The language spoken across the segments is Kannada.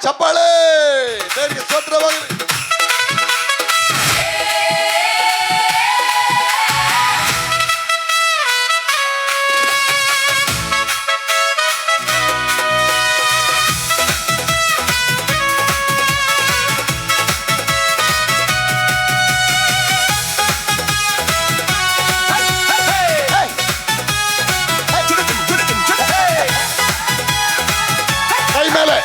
ಚಪ್ಪಾಳೆ ದೇವರಿಗೆ ಸ್ತೋತ್ರವಾಗಲಿ. ಕೈ ಮೇಲೆ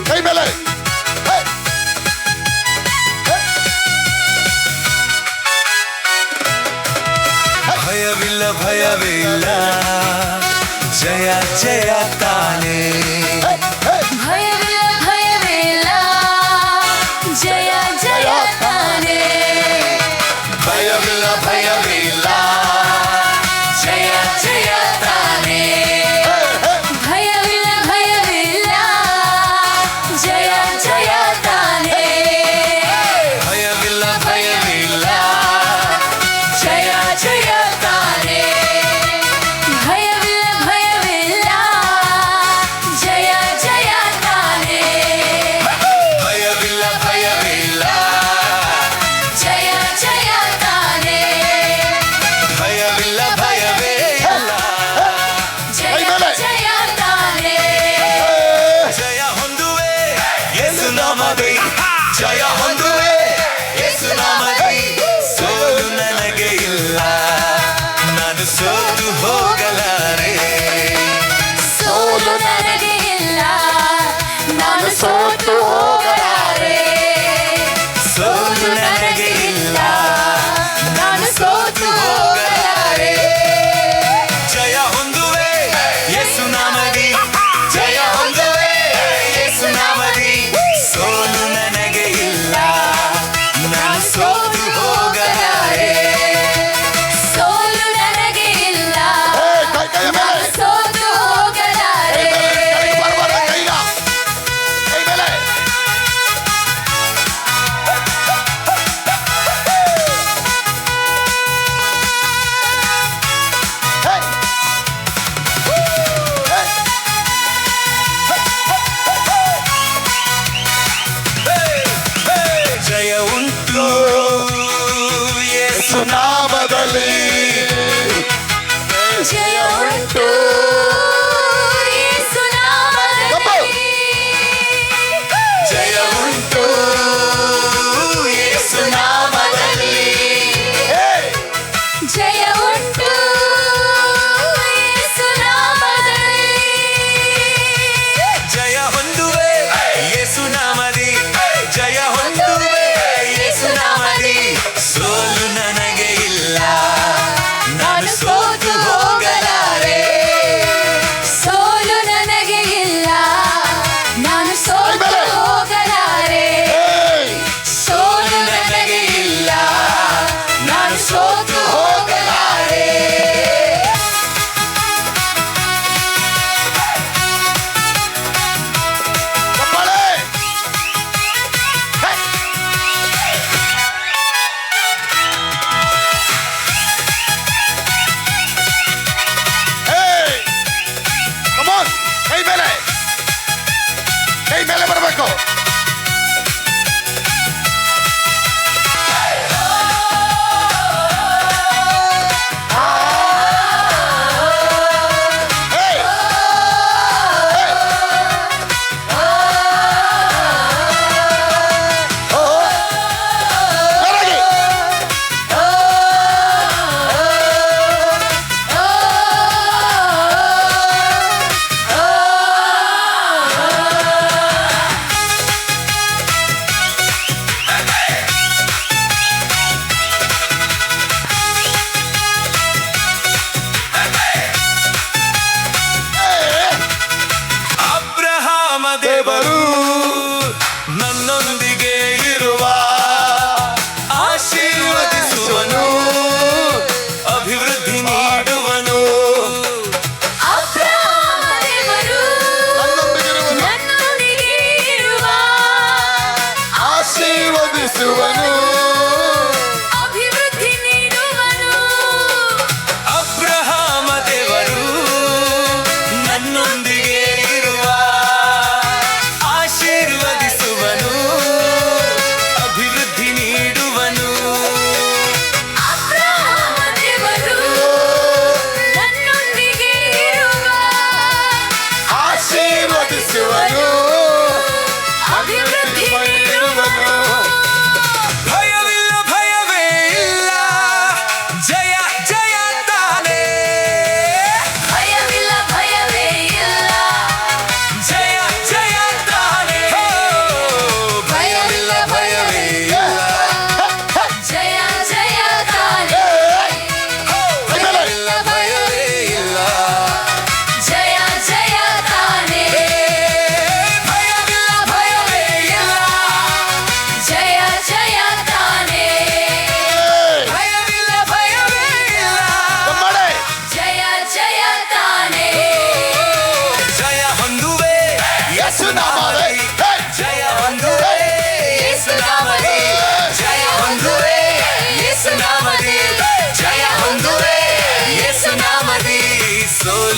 ಕೈ ಮೇಲೆ ಭಯವಿಲ್ಲ ಭಯವಿಲ್ಲ ಜಯ ಜಯ ತಾನೇ ಭಯವಿಲ್ಲ ಭಯವಿಲ್ಲ ಜಯ ಜಯ ತಾನೇ ಭಯವಿಲ್ಲ ಭಯವಿಲ್ಲ ಜಯ ಜಯ ತಾನೇ ಭಯವಿಲ್ಲ ಭಯವಿಲ್ಲ ಜಯ ಜಯ ತಾನೇ ಭಯವಿಲ್ಲ ಭಯವಿಲ್ಲ ಜಯ ಜಯ ತಾನೇ ಭಯವಿಲ್ಲ ಭಯವಿಲ್ಲ ಜಯ ಜಯ ತಾನೇ ಭಯವಿಲ್ಲ ಭಯವಿಲ್ಲ ಜಯ ಜಯ ತಾನೇ ಭಯವಿಲ್ಲ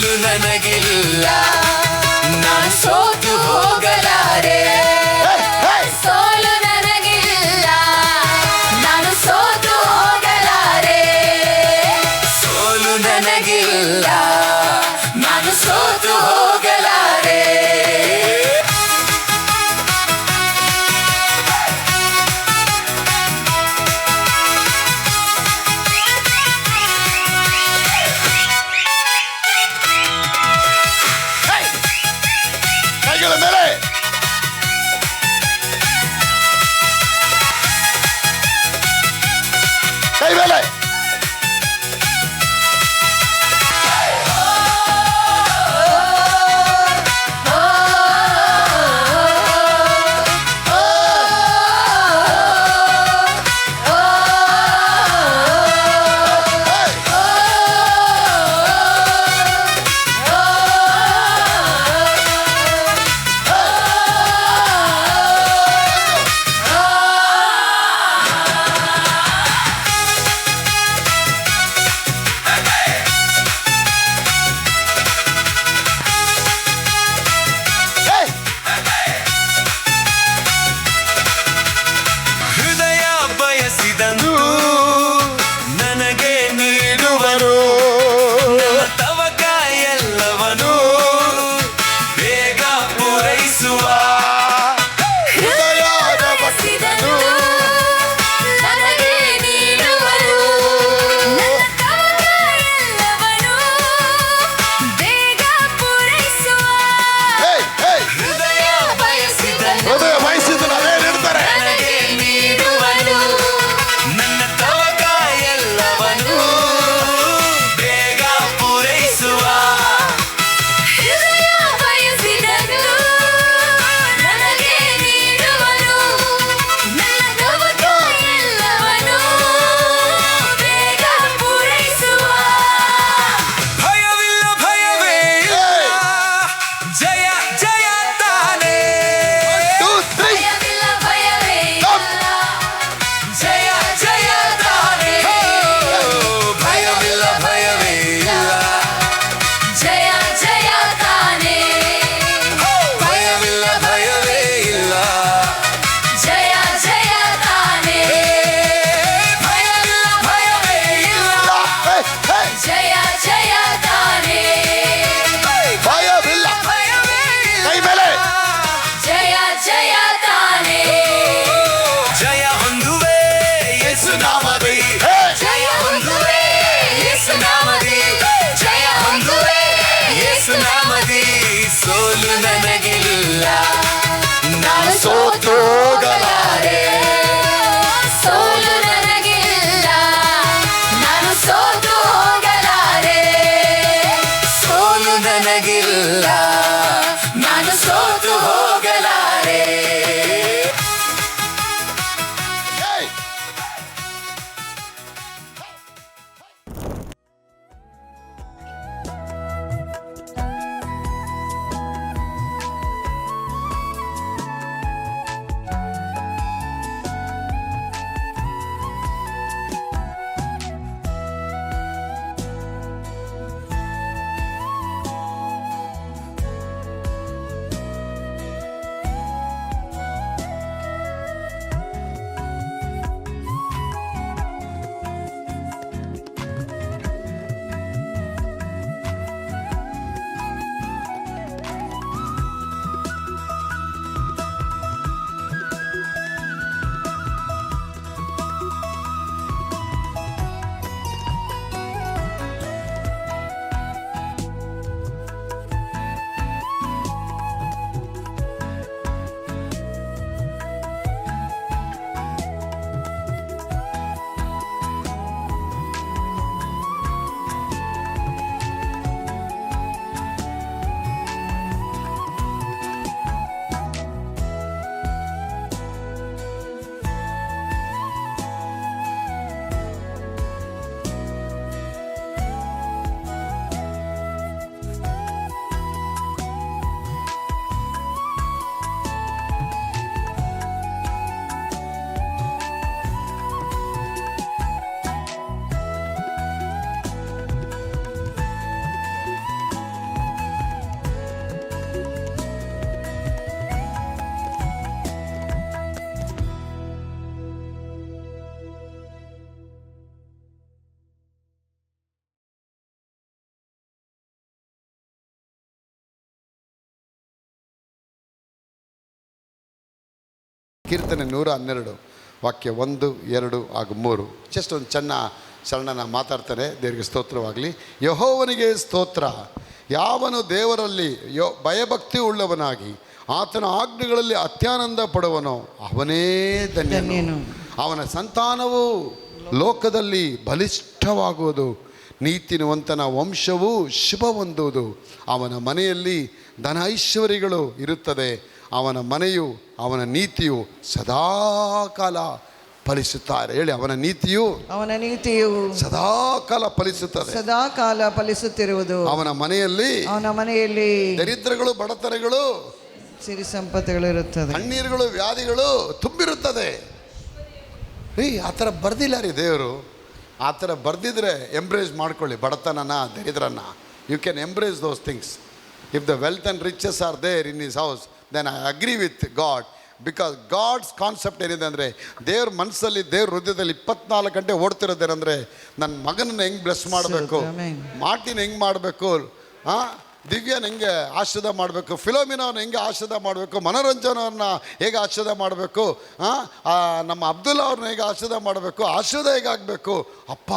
ಸೋಲು ನನಗಿಲ್ಲ ನಾನು ಸೋತು ಹೋಗಲಾರೆ ಸೋಲು ನನಗಿಲ್ಲ ನಾನು ಸೋತು ಹೋಗಲಾರೆ ಸೋಲು ನನಗಿಲ್ಲ ನಾನು ಸೋತು ಹೋಗಲಾರೆ ಕೈಗಳ ಮೇಲೆ ಕೈ ಮೇಲೆ ಹೃದಯ ಬಯಸಿದಂದು ನನಗೆ ನೀಡುವರು ನನ್ನ ತವಕ ಎಲ್ಲವನು ಬೇಗ ಪೂರೈಸುವ ಹೃದಯದ ಬಯಸಿದನು ನನಗೆ ನೀಡುವರು ನನ್ನ ತವಕ ಎಲ್ಲವನು ಬೇಗ ಪೂರೈಸುವ ಹೃದಯ ಬಯಸಿದನು ಹೃದಯ ಬಯಸಿದ್ದು ಅದೇ ನೀಡ್ತಾರೆ ನನಗೆ ನೀಡುವನು ನನ್ನ ತವಕ ಎಲ್ಲವನು ಬೇಗ ಪೂರೈಸುವ ಹೃದಯ ಬಯಸಿದನು ನನಗೆ ನೀಡುವನು ನನ್ನ ತವಕ ಎಲ್ಲವನು ಬೇಗ ಪೂರೈಸುವ ಭಯವಿಲ್ಲ ಭಯವೇ ಇಲ್ಲ ಜಯ ಜಯ ತಾನೇ 2, 3 ಭಯವಿಲ್ಲ ಭಯವೇ ಇಲ್ಲ ಜಯ ಜಯ ತಾನೇ ಭಯವಿಲ್ಲ ಭಯವೇ ಇಲ್ಲ ಜಯ ಜಯ ತಾನೇ ಭಯವಿಲ್ಲ ಭಯವೇ ಇಲ್ಲ ಜಯ ಜಯ ತಾನೇ ಭಯವಿಲ್ಲ ಭಯವೇ ಇಲ್ಲ ಜಯ ಜಯ ತಾನೇ ಭಯವಿಲ್ಲ ಭಯವೇ ಕೈ ಮೇಲೆ ಜಯ ಜಯ ತಾನೇ ಜಯ ಹೊಂದುವೆ ಯೇಸು ನಾಮದಿ ಜಯ ಹೊಂದುವೆ ಯೇಸು ನಾಮದಿ ಜಯ ಹೊಂದುವೆ ಯೇಸು ನಾಮದಿ ಸೋಲು ನನಗಿಲ್ಲ ನಾನು ಸೋತು ಹೋಗಲಾರೆ ಸೋಲು ನನಗಿಲ್ಲ ನಾನು ಸೋತು ಹೋಗಲಾರೆ ಸೋಲು ನನಗಿಲ್ಲ ನಾನು ಸೋತು ಹೋಗಲಾರೆ Hey! ಕೀರ್ತನೆ 112 ವಾಕ್ಯ 1, 2 ಹಾಗೂ 3. ಜಸ್ಟ್ ಒಂದು ಶರಣನ ಮಾತಾಡ್ತಾರೆ. ದೇವರಿಗೆ ಸ್ತೋತ್ರವಾಗಲಿ. ಯೆಹೋವನಿಗೆ ಸ್ತೋತ್ರ. ಯಾವನು ದೇವರಲ್ಲಿ ಭಯಭಕ್ತಿ ಉಳ್ಳವನಾಗಿ ಆತನ ಆಜ್ಞೆಗಳಲ್ಲಿ ಅತ್ಯಾನಂದ ಪಡುವನೋ ಅವನೇ ಧನ್ಯನು. ಅವನ ಸಂತಾನವು ಲೋಕದಲ್ಲಿ ಬಲಿಷ್ಠವಾಗುವುದು, ನೀತಿವಂತನ ವಂಶವು ಶುಭ ಹೊಂದುವುದು. ಅವನ ಮನೆಯಲ್ಲಿ ಧನ ಐಶ್ವರ್ಯಗಳು ಇರುತ್ತದೆ. ಅವನ ಮನೆಯು ಅವನ ನೀತಿಯು ಸದಾಕಾಲ ಫಲಿಸುತ್ತಾರೆ. ಹೇಳಿ, ಅವನ ನೀತಿಯು ಸದಾಕಾಲ ಫಲಿಸುತ್ತದೆ. ಸದಾಕಾಲ ಫಲಿಸುತ್ತಿರುವುದು. ಅವನ ಮನೆಯಲ್ಲಿ ದರಿದ್ರಗಳು, ಬಡತನಗಳು, ಸಿರಿ ಸಂಪತ್ತುಗಳು ಇರುತ್ತದೆ. ಕಣ್ಣೀರುಗಳು, ವ್ಯಾಧಿಗಳು ತುಂಬಿರುತ್ತದೆ. ಆ ಥರ ಬರ್ದಿಲ್ಲ ರೀ ದೇವರು. ಆ ಥರ ಬರ್ದಿದ್ರೆ ಎಂಬ್ರೇಸ್ ಮಾಡ್ಕೊಳ್ಳಿ ಬಡತನನ, ದರಿದ್ರನ್ನ. You can embrace those things. If the wealth and riches are there in his house, then I agree with God. Because God's concept ಏನಿದೆ ಅಂದರೆ, ದೇವ್ರ ಮನಸ್ಸಲ್ಲಿ, ದೇವ್ರ ಹೃದಯದಲ್ಲಿ 24 ಗಂಟೆ ಓಡ್ತಿರೋದೇನೆಂದರೆ, ನನ್ನ ಮಗನನ್ನ ಹೆಂಗೆ ಬ್ಲೆಸ್ ಮಾಡಬೇಕು, ಮಾರ್ಟಿನ ಹೆಂಗೆ ಮಾಡಬೇಕು, ದಿವ್ಯನ ಹೆಂಗೆ ಆಶೀರ್ವಾದ ಮಾಡಬೇಕು, ಫಿಲೋಮಿನವ್ರನ್ನ ಹೆಂಗೆ ಆಶೀರ್ವಾದ ಮಾಡಬೇಕು, ಮನೋರಂಜನವ್ರನ್ನ ಹೇಗೆ ಆಶೀರ್ವಾದ ಮಾಡಬೇಕು, ನಮ್ಮ ಅಬ್ದುಲ್ಲಾ ಅವ್ರನ್ನ ಹೇಗೆ ಆಶೀರ್ವಾದ ಮಾಡಬೇಕು, ಆಶೀರ್ವಾದ ಹೇಗಾಗಬೇಕು. ಅಪ್ಪ,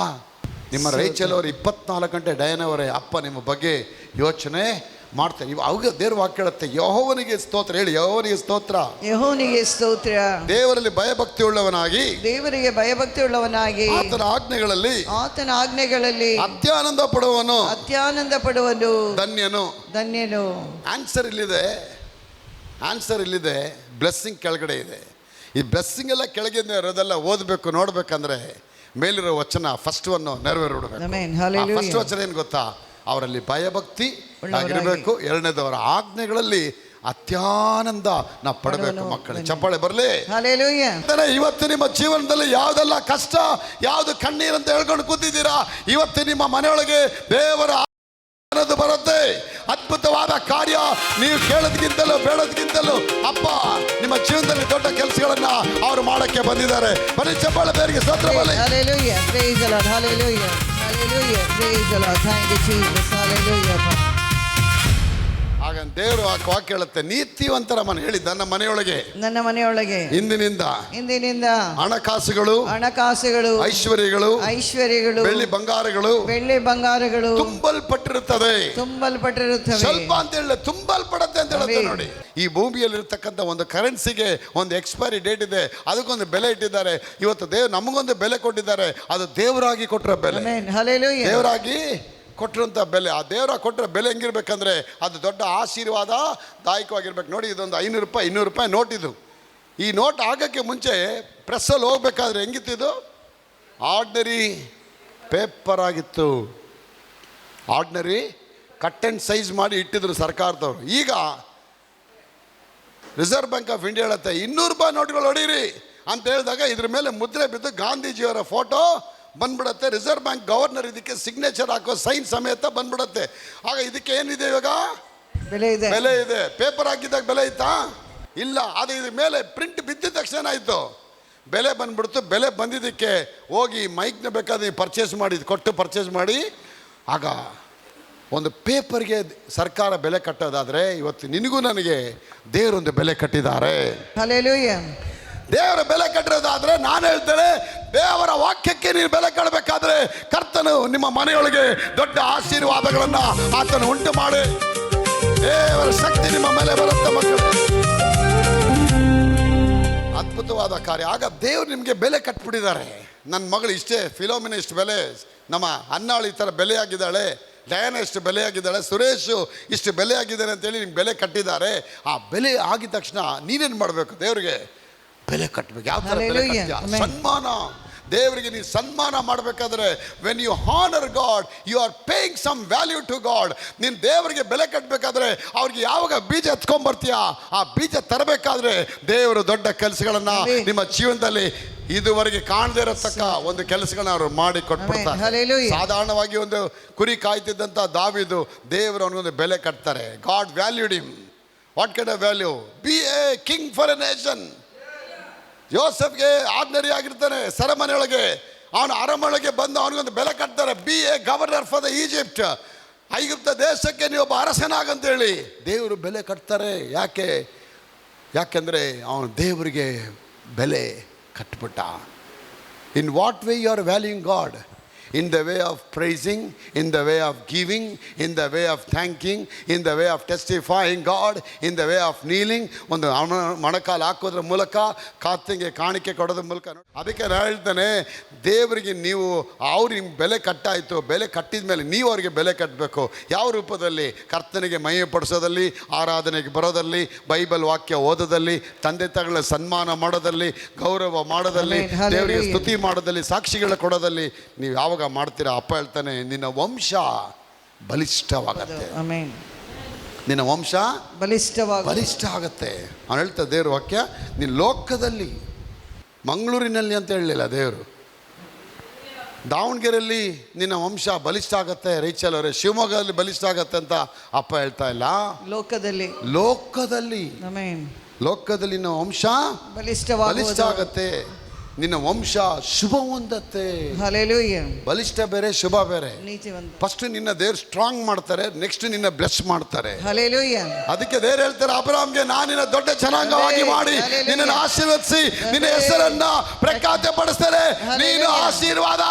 ನಿಮ್ಮ ರೈಚಲ್ ಅವರು 24 ಗಂಟೆ ಡಯನವರೇ ಅಪ್ಪ ನಿಮ್ಮ ಬಗ್ಗೆ ಯೋಚನೆ ಮಾಡ್ತಾರೆ. ಅವಾಗ ದೇವ್ರ ವಾಕ್ಯ ಹೇಳುತ್ತೆ, ಯೆಹೋವನಿಗೆ ಸ್ತೋತ್ರ. ಹೇಳಿ, ಯೆಹೋವನಿಗೆ ಸ್ತೋತ್ರ. ಯೆಹೋವನಿಗೆ ಸ್ತೋತ್ರ. ದೇವರಲ್ಲಿ ಭಯಭಕ್ತಿ ಉಳ್ಳವನಾಗಿ, ದೇವರಿಗೆ ಭಯಭಕ್ತಿ ಉಳ್ಳವನಾಗಿ ಆತನ ಆಜ್ಞೆಗಳಲ್ಲಿ ಅತ್ಯಾನಂದ ಪಡುವನು ಧನ್ಯನು. ಆನ್ಸರ್ ಇಲ್ಲಿದೆ. ಬ್ಲೆಸ್ಸಿಂಗ್ ಕೆಳಗಡೆ ಇದೆ. ಈ ಬ್ಲೆಸ್ಸಿಂಗ್ ಎಲ್ಲ ಕೆಳಗೆ ಇರೋದೆಲ್ಲ ಓದಬೇಕು, ನೋಡ್ಬೇಕಂದ್ರೆ ಮೇಲಿರೋ ವಚನ ಫಸ್ಟ್ ನೆರವೇರಬೇಕು. ಫಸ್ಟ್ ವಚನ ಏನು ಗೊತ್ತಾ? ಅವರಲ್ಲಿ ಭಯಭಕ್ತಿ ಆಗಿರಬೇಕು. ಎರಡನೇದವರ ಆಜ್ಞೆಗಳಲ್ಲಿ ಅತ್ಯಾನಂದ ನಾವು ಪಡಬೇಕು. ಮಕ್ಕಳು ಚಪ್ಪಾಳೆ ಬರಲಿ. ಇವತ್ತು ನಿಮ್ಮ ಜೀವನದಲ್ಲಿ ಯಾವುದೆಲ್ಲ ಕಷ್ಟ, ಯಾವುದು ಕಣ್ಣೀರು ಅಂತ ಹೇಳ್ಕೊಂಡು ಕೂತಿದ್ದೀರಾ, ಇವತ್ತು ನಿಮ್ಮ ಮನೆಯೊಳಗೆ ದೇವರ ಅನ್ನೋದು ಬರುತ್ತೆ. ಅದ್ಭುತವಾದ ಕಾರ್ಯ ನೀವು ಕೇಳೋದಕ್ಕಿಂತಲೂ ಬೇಡೋದಕ್ಕಿಂತಲೂ ಅಪ್ಪ ನಿಮ್ಮ ಜೀವನದಲ್ಲಿ ದೊಡ್ಡ ಕೆಲಸಗಳನ್ನ ಅವರು ಮಾಡಕ್ಕೆ ಬಂದಿದ್ದಾರೆ. ಬನ್ನಿ ಚಪ್ಪಾಳೆ ಬೇರಿಗೆ ಸ್ತೋತ್ರ ಬರಲಿ. Hallelujah, praise the Lord, hallelujah, hallelujah, praise the Lord, thank you Jesus, hallelujah. ಆಗ ದೇವರು ಆ ವಾಕ್ಯ ಹೇಳುತ್ತೆ, ನೀತಿವಂತರ ಮನೆ. ಹೇಳಿ, ನನ್ನ ಮನೆಯೊಳಗೆ ಇಂದಿನಿಂದ ಹಣಕಾಸುಗಳು, ಐಶ್ವರ್ಯಗಳು, ಬೆಳ್ಳಿ ಬಂಗಾರಗಳು ತುಂಬಲ್ಪಟ್ಟಿರುತ್ತದೆ. ಸ್ವಲ್ಪ ಅಂತ ಹೇಳಿ ತುಂಬಲ್ಪಡುತ್ತೆ ಅಂತ ಹೇಳುತ್ತೆ. ನೋಡಿ, ಈ ಭೂಮಿಯಲ್ಲಿರ್ತಕ್ಕಂಥ ಒಂದು ಕರೆನ್ಸಿಗೆ ಒಂದು ಎಕ್ಸ್ಪೈರಿ ಡೇಟ್ ಇದೆ, ಅದಕ್ಕೊಂದು ಬೆಲೆ ಇಟ್ಟಿದ್ದಾರೆ. ಇವತ್ತು ದೇವ್ರು ನಮಗೊಂದು ಬೆಲೆ ಕೊಟ್ಟಿದ್ದಾರೆ. ಅದು ದೇವರಾಗಿ ಕೊಟ್ಟರೆ ಬೆಲೆ, ದೇವರಾಗಿ ಕೊಟ್ಟಿರೋಂಥ ಬೆಲೆ. ಆ ದೇವರ ಕೊಟ್ಟರೆ ಬೆಲೆ ಹೆಂಗಿರ್ಬೇಕಂದ್ರೆ ಅದು ದೊಡ್ಡ ಆಶೀರ್ವಾದ ದಾಯಕವಾಗಿರ್ಬೇಕು. ನೋಡಿ, ಇದೊಂದು 500 ರೂಪಾಯಿ 200 ರೂಪಾಯಿ ನೋಟ್. ಇದು ಈ ನೋಟ್ ಆಗೋಕ್ಕೆ ಮುಂಚೆ ಪ್ರೆಸ್ಸಲ್ಲಿ ಹೋಗ್ಬೇಕಾದ್ರೆ ಹೆಂಗಿತ್ತು? ಆರ್ಡಿನರಿ ಪೇಪರ್ ಆಗಿತ್ತು. ಆರ್ಡಿನರಿ ಕಟ್ ಆ್ಯಂಡ್ ಸೈಜ್ ಮಾಡಿ ಇಟ್ಟಿದ್ರು ಸರ್ಕಾರದವರು. ಈಗ ರಿಸರ್ವ್ ಬ್ಯಾಂಕ್ ಆಫ್ ಇಂಡಿಯಾ ಹೇಳುತ್ತೆ 200 ರೂಪಾಯಿ ನೋಟ್ಗಳು ಹೊಡೀರಿ ಅಂತ ಹೇಳಿದಾಗ ಇದ್ರ ಮೇಲೆ ಮುದ್ರೆ ಬಿದ್ದು ಗಾಂಧೀಜಿಯವರ ಫೋಟೋ ಬಂದ್ಬಿಡತ್ತೆ. ರಿಸರ್ವ್ ಬ್ಯಾಂಕ್ ಗವರ್ನರ್ ಇದಕ್ಕೆ ಸಿಗ್ನೇಚರ್ ಹಾಕೋ ಸೈನ್ ಸಮೇತ ಬಂದ್ಬಿಡತ್ತೆ. ಆಗ ಇದಕ್ಕೆ ಏನಿದೆ? ಇವಾಗ ಬೆಲೆ ಇದೆ. ಪೇಪರ್ ಹಾಕಿದಾಗ ಬೆಲೆ ಇತ್ತಾ? ಇಲ್ಲ. ಅದು ಇದ್ರ ಮೇಲೆ ಪ್ರಿಂಟ್ ಬಿದ್ದಿದ ತಕ್ಷಣ ಆಯಿತು, ಬೆಲೆ ಬಂದ್ಬಿಡ್ತು. ಬೆಲೆ ಬಂದಿದ್ದಕ್ಕೆ ಹೋಗಿ ಮೈಕ್ನ ಬೇಕಾದ್ರೆ ಪರ್ಚೇಸ್ ಮಾಡಿ ಆಗ ಒಂದು ಪೇಪರ್ಗೆ ಸರ್ಕಾರ ಬೆಲೆ ಕಟ್ಟೋದಾದರೆ, ಇವತ್ತು ನಿನಗೂ ನನಗೆ ದೇವರೊಂದು ಬೆಲೆ ಕಟ್ಟಿದ್ದಾರೆ. ದೇವರ ಬೆಲೆ ಕಟ್ಟಿರೋದಾದ್ರೆ ನಾನು ಹೇಳ್ತೇನೆ, ದೇವರ ವಾಕ್ಯಕ್ಕೆ ನೀವು ಬೆಲೆ ಕಟ್ಟಬೇಕಾದ್ರೆ ಕರ್ತನು ನಿಮ್ಮ ಮನೆಯೊಳಗೆ ದೊಡ್ಡ ಆಶೀರ್ವಾದಗಳನ್ನ ಆತನು ಉಂಟು ಮಾಡಿ ದೇವರ ಶಕ್ತಿ ನಿಮ್ಮ ಮೇಲೆ ಬರುತ್ತೆ ಮಕ್ಕಳು. ಅದ್ಭುತವಾದ ಕಾರ್ಯ. ಆಗ ದೇವರು ನಿಮಗೆ ಬೆಲೆ ಕಟ್ಬಿಟ್ಟಿದ್ದಾರೆ. ನನ್ನ ಮಗಳು ಇಷ್ಟೇ, ಫಿಲೋಮಿನ ಇಷ್ಟು ಬೆಲೆ, ನಮ್ಮ ಅನ್ನಾಳು ಈ ಥರ ಬೆಲೆಯಾಗಿದ್ದಾಳೆ, ಡಯಾನ ಇಷ್ಟು ಬೆಲೆಯಾಗಿದ್ದಾಳೆ, ಸುರೇಶು ಇಷ್ಟು ಬೆಲೆಯಾಗಿದ್ದಾನೆ ಅಂತೇಳಿ ನಿಮ್ಗೆ ಬೆಲೆ ಕಟ್ಟಿದ್ದಾರೆ. ಆ ಬೆಲೆ ಆಗಿದ ತಕ್ಷಣ ನೀನೇನು ಮಾಡಬೇಕು? ದೇವರಿಗೆ ಬೆಲೆ ಕಟ್ಟಬೇಕು. ಯಾವ ಥರ ಬೆಲೆ ಕಟ್ತೀಯ? ಸನ್ಮಾನ. ದೇವರಿಗೆ ನೀವು ಸನ್ಮಾನ ಮಾಡಬೇಕಾದ್ರೆ when you honour God you are paying some value to God. ನೀನು ದೇವರಿಗೆ ಬೆಲೆ ಕಟ್ಟಬೇಕಾದ್ರೆ ಅವ್ರಿಗೆ ಯಾವಾಗ ಬೀಜ ಎತ್ಕೊಂಡ್ಬರ್ತೀಯ, ಆ ಬೀಜ ತರಬೇಕಾದ್ರೆ ದೇವರು ದೊಡ್ಡ ಕೆಲಸಗಳನ್ನ ನಿಮ್ಮ ಜೀವನದಲ್ಲಿ ಇದುವರೆಗೆ ಕಾಣದೇ ಇರತಕ್ಕ ಒಂದು ಕೆಲಸಗಳನ್ನ ಅವರು ಮಾಡಿ ಕೊಟ್ಬಿಡ್ತಾರೆ. ಸಾಧಾರಣವಾಗಿ ಒಂದು ಕುರಿ ಕಾಯ್ತಿದ್ದಂಥ ದಾವೀದು, ದೇವರು ಅವನಿಗೊಂದು ಬೆಲೆ ಕಟ್ತಾರೆ. God valued him. What kind of value? Be a king for a nation. ಯೋಸೆಫ್ಗೆ ಆಜ್ಞರಿ ಆಗಿರ್ತಾನೆ ಸೆರೆಮನೆಯೊಳಗೆ, ಅವನು ಅರಮನೆಯೊಳಗೆ ಬಂದು ಅವನಿಗೊಂದು ಬೆಲೆ ಕಟ್ತಾರೆ. Be a governor for the Egypt. ಐಗುಪ್ತ ದೇಶಕ್ಕೆ ನೀವು ಒಬ್ಬ ಅರಸನಾಗಂತೇಳಿ ದೇವರು ಬೆಲೆ ಕಟ್ತಾರೆ. ಯಾಕೆಂದರೆ ಅವನು ದೇವರಿಗೆ ಬೆಲೆ ಕಟ್ಬಿಟ್ಟ. In what way you are valuing God? In the way of praising, in the way of giving, in the way of thanking, in the way of testifying God, in the way of kneeling. ಒಂದು ಮೊಣಕಾಲು ಹಾಕೋದ್ರ ಮೂಲಕ, ಕರ್ತನಿಗೆ ಕಾಣಿಕೆ ಕೊಡೋದ್ರ ಮೂಲಕ. ಅದಕ್ಕೆ ನಾನು ಹೇಳ್ತಾನೆ, ದೇವರಿಗೆ ನೀವು ಅವ್ರಿಗೆ ನಿಮ್ಗೆ ಬೆಲೆ ಕಟ್ಟಾಯಿತು, ಬೆಲೆ ಕಟ್ಟಿದ ಮೇಲೆ ನೀವು ಅವ್ರಿಗೆ ಬೆಲೆ ಕಟ್ಟಬೇಕು. ಯಾವ ರೂಪದಲ್ಲಿ? ಕರ್ತನಿಗೆ ಮಹಿಮೆ ಪಡಿಸೋದಲ್ಲಿ, ಆರಾಧನೆಗೆ ಬರೋದಲ್ಲಿ, ಬೈಬಲ್ ವಾಕ್ಯ ಓದೋದಲ್ಲಿ, ತಂದೆ ತಾಯಿಗಳ ಸನ್ಮಾನ ಮಾಡೋದಲ್ಲಿ, ಗೌರವ ಮಾಡೋದಲ್ಲಿ, ದೇವರಿಗೆ ಸ್ತುತಿ ಮಾಡೋದಲ್ಲಿ, ಸಾಕ್ಷಿಗಳ ಕೊಡೋದಲ್ಲಿ ನೀವು ಯಾವಾಗ ಮಾಡ್ತೀರಾ? ಅಪ್ಪ ಹೇಳ್ತಾನೆ, ನಿನ್ನ ವಂಶ ಬಲಿಷ್ಠವಾಗತ್ತೆ. ನಿನ್ನ ವಂಶ ಬಲಿಷ್ಠ ಆಗತ್ತೆ. ಅವ್ನು ಹೇಳ್ತಾ ದೇವ್ರ ವಾಕ್ಯ, ನೀನು ಲೋಕದಲ್ಲಿ, ಮಂಗಳೂರಿನಲ್ಲಿ ಅಂತ ಹೇಳಲಿಲ್ಲ ದೇವರು, ದಾವಣಗೆರೆಯಲ್ಲಿ ನಿನ್ನ ವಂಶ ಬಲಿಷ್ಠ ಆಗತ್ತೆ. ರೈಚಲ್ ಅವರೇ, ಶಿವಮೊಗ್ಗದಲ್ಲಿ ಬಲಿಷ್ಠ ಆಗತ್ತೆ ಅಂತ ಅಪ್ಪ ಹೇಳ್ತಾ ಇಲ್ಲ. ಲೋಕದಲ್ಲಿ ನಿನ್ನ ವಂಶ ಬಲಿಷ್ಠ ಆಗತ್ತೆ. ನಿನ್ನ ವಂಶ ಶುಭ ಹೊಂದತ್ತೆ. ಬಲಿಷ್ಠ ಬೇರೆ, ಶುಭ ಬೇರೆ. ಫಸ್ಟ್ ನಿನ್ನ ದೇವ್ರು ಸ್ಟ್ರಾಂಗ್ ಮಾಡ್ತಾರೆ, ನೆಕ್ಸ್ಟ್ ನಿನ್ನ ಬ್ಲೆಸ್ ಮಾಡ್ತಾರೆ. ಅದಕ್ಕೆ ದೇವ್ರು ಹೇಳ್ತಾರೆ ಅಬ್ರಹಾಮ್ಗೆ, ನಾನು ನಿನ್ನ ದೊಡ್ಡ ಜನಾಂಗವಾಗಿ ಮಾಡಿ ನಿನ್ನನ್ನು ಆಶೀರ್ವದಿಸಿ ನಿನ್ನ ಹೆಸರನ್ನ ಪ್ರಖ್ಯಾತ ಪಡಿಸ್ತೇನೆ. ನೀನು ಆಶೀರ್ವಾದ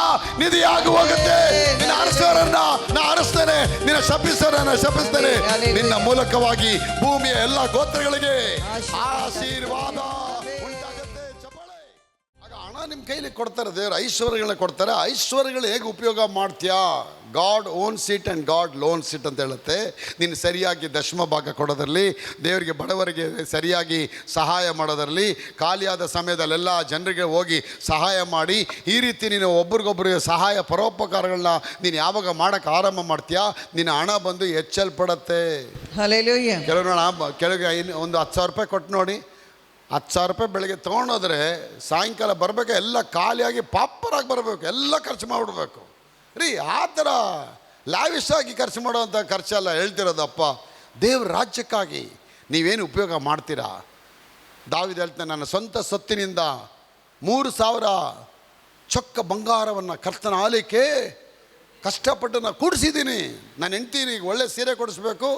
ನಿಧಿಯಾಗಿ ಹೋಗುತ್ತೆ. ನಿನ್ನ ಅರಸರನ್ನ ನಾ ಅರಸ್ತೇನೆ, ನಿನ್ನ ಶಪಿಸರನ್ನ ಶಪಿಸ್ತೇನೆ. ನಿನ್ನ ಮೂಲಕವಾಗಿ ಭೂಮಿಯ ಎಲ್ಲ ಗೋತ್ರಗಳಿಗೆ ಆಶೀರ್ವಾದ ಉಂಟಾಗುತ್ತೆ. ಚಪ್ಪಾಳೆ. ಆಗ ಹಣ ನಿಮ್ಮ ಕೈಲಿ ಕೊಡ್ತಾರೆ ದೇವರು, ಐಶ್ವರ್ಯಗಳನ್ನ ಕೊಡ್ತಾರೆ. ಐಶ್ವರ್ಯಗಳು ಹೇಗೆ ಉಪಯೋಗ ಮಾಡ್ತೀಯಾ? God owns it and god loans it ಅಂತ ಹೇಳುತ್ತೆ. ನೀನು ಸರಿಯಾಗಿ ದಶಮ ಭಾಗ ಕೊಡೋದರಲ್ಲಿ, ದೇವರಿಗೆ ಬಡವರಿಗೆ ಸರಿಯಾಗಿ ಸಹಾಯ ಮಾಡೋದರಲ್ಲಿ, ಖಾಲಿಯಾದ ಸಮಯದಲ್ಲೆಲ್ಲ ಜನರಿಗೆ ಹೋಗಿ ಸಹಾಯ ಮಾಡಿ, ಈ ರೀತಿ ನೀನು ಒಬ್ರಿಗೊಬ್ರಿಗೆ ಸಹಾಯ ಪರೋಪಕಾರಗಳನ್ನ ನೀನು ಯಾವಾಗ ಮಾಡೋಕ್ಕೆ ಆರಂಭ ಮಾಡ್ತೀಯಾ, ನಿನ್ನ ಹಣ ಬಂದು ಹೆಚ್ಚಲ್ಪಡತ್ತೆ. ಕೆಲವರು ಕೆಳಗೆ ಒಂದು 10,000 ರೂಪಾಯಿ ಕೊಟ್ಟು ನೋಡಿ, 10,000 ರೂಪಾಯಿ ಬೆಳಗ್ಗೆ ತೊಗೊಂಡೋದ್ರೆ ಸಾಯಂಕಾಲ ಬರಬೇಕು, ಎಲ್ಲ ಖಾಲಿಯಾಗಿ ಪಾಪರಾಗಿ ಬರಬೇಕು, ಎಲ್ಲ ಖರ್ಚು ಮಾಡಿಬಿಡ್ಬೇಕು ರೀ. ಆ ಥರ ಲ್ಯಾವಿಶ್ ಆಗಿ ಖರ್ಚು ಮಾಡೋವಂಥ ಖರ್ಚೆಲ್ಲ ಹೇಳ್ತಿರೋದಪ್ಪ. ದೇವ್ರ ರಾಜ್ಯಕ್ಕಾಗಿ ನೀವೇನು ಉಪಯೋಗ ಮಾಡ್ತೀರಾ? ದಾವೀದ ಹೇಳ್ತಾನೆ, ನನ್ನ ಸ್ವಂತ ಸೊತ್ತಿನಿಂದ 3,000 ಚೊಕ್ಕ ಬಂಗಾರವನ್ನು ಕರ್ತನ ಆಲಯಕ್ಕೆ ಕಷ್ಟಪಟ್ಟು ನಾನು ಕೂಡಿಸಿದ್ದೀನಿ. ನನ್ನ ಹೆಂಡ್ತಿನಿಗೆ ಒಳ್ಳೆ ಸೀರೆ ಕೊಡಿಸ್ಬೇಕು,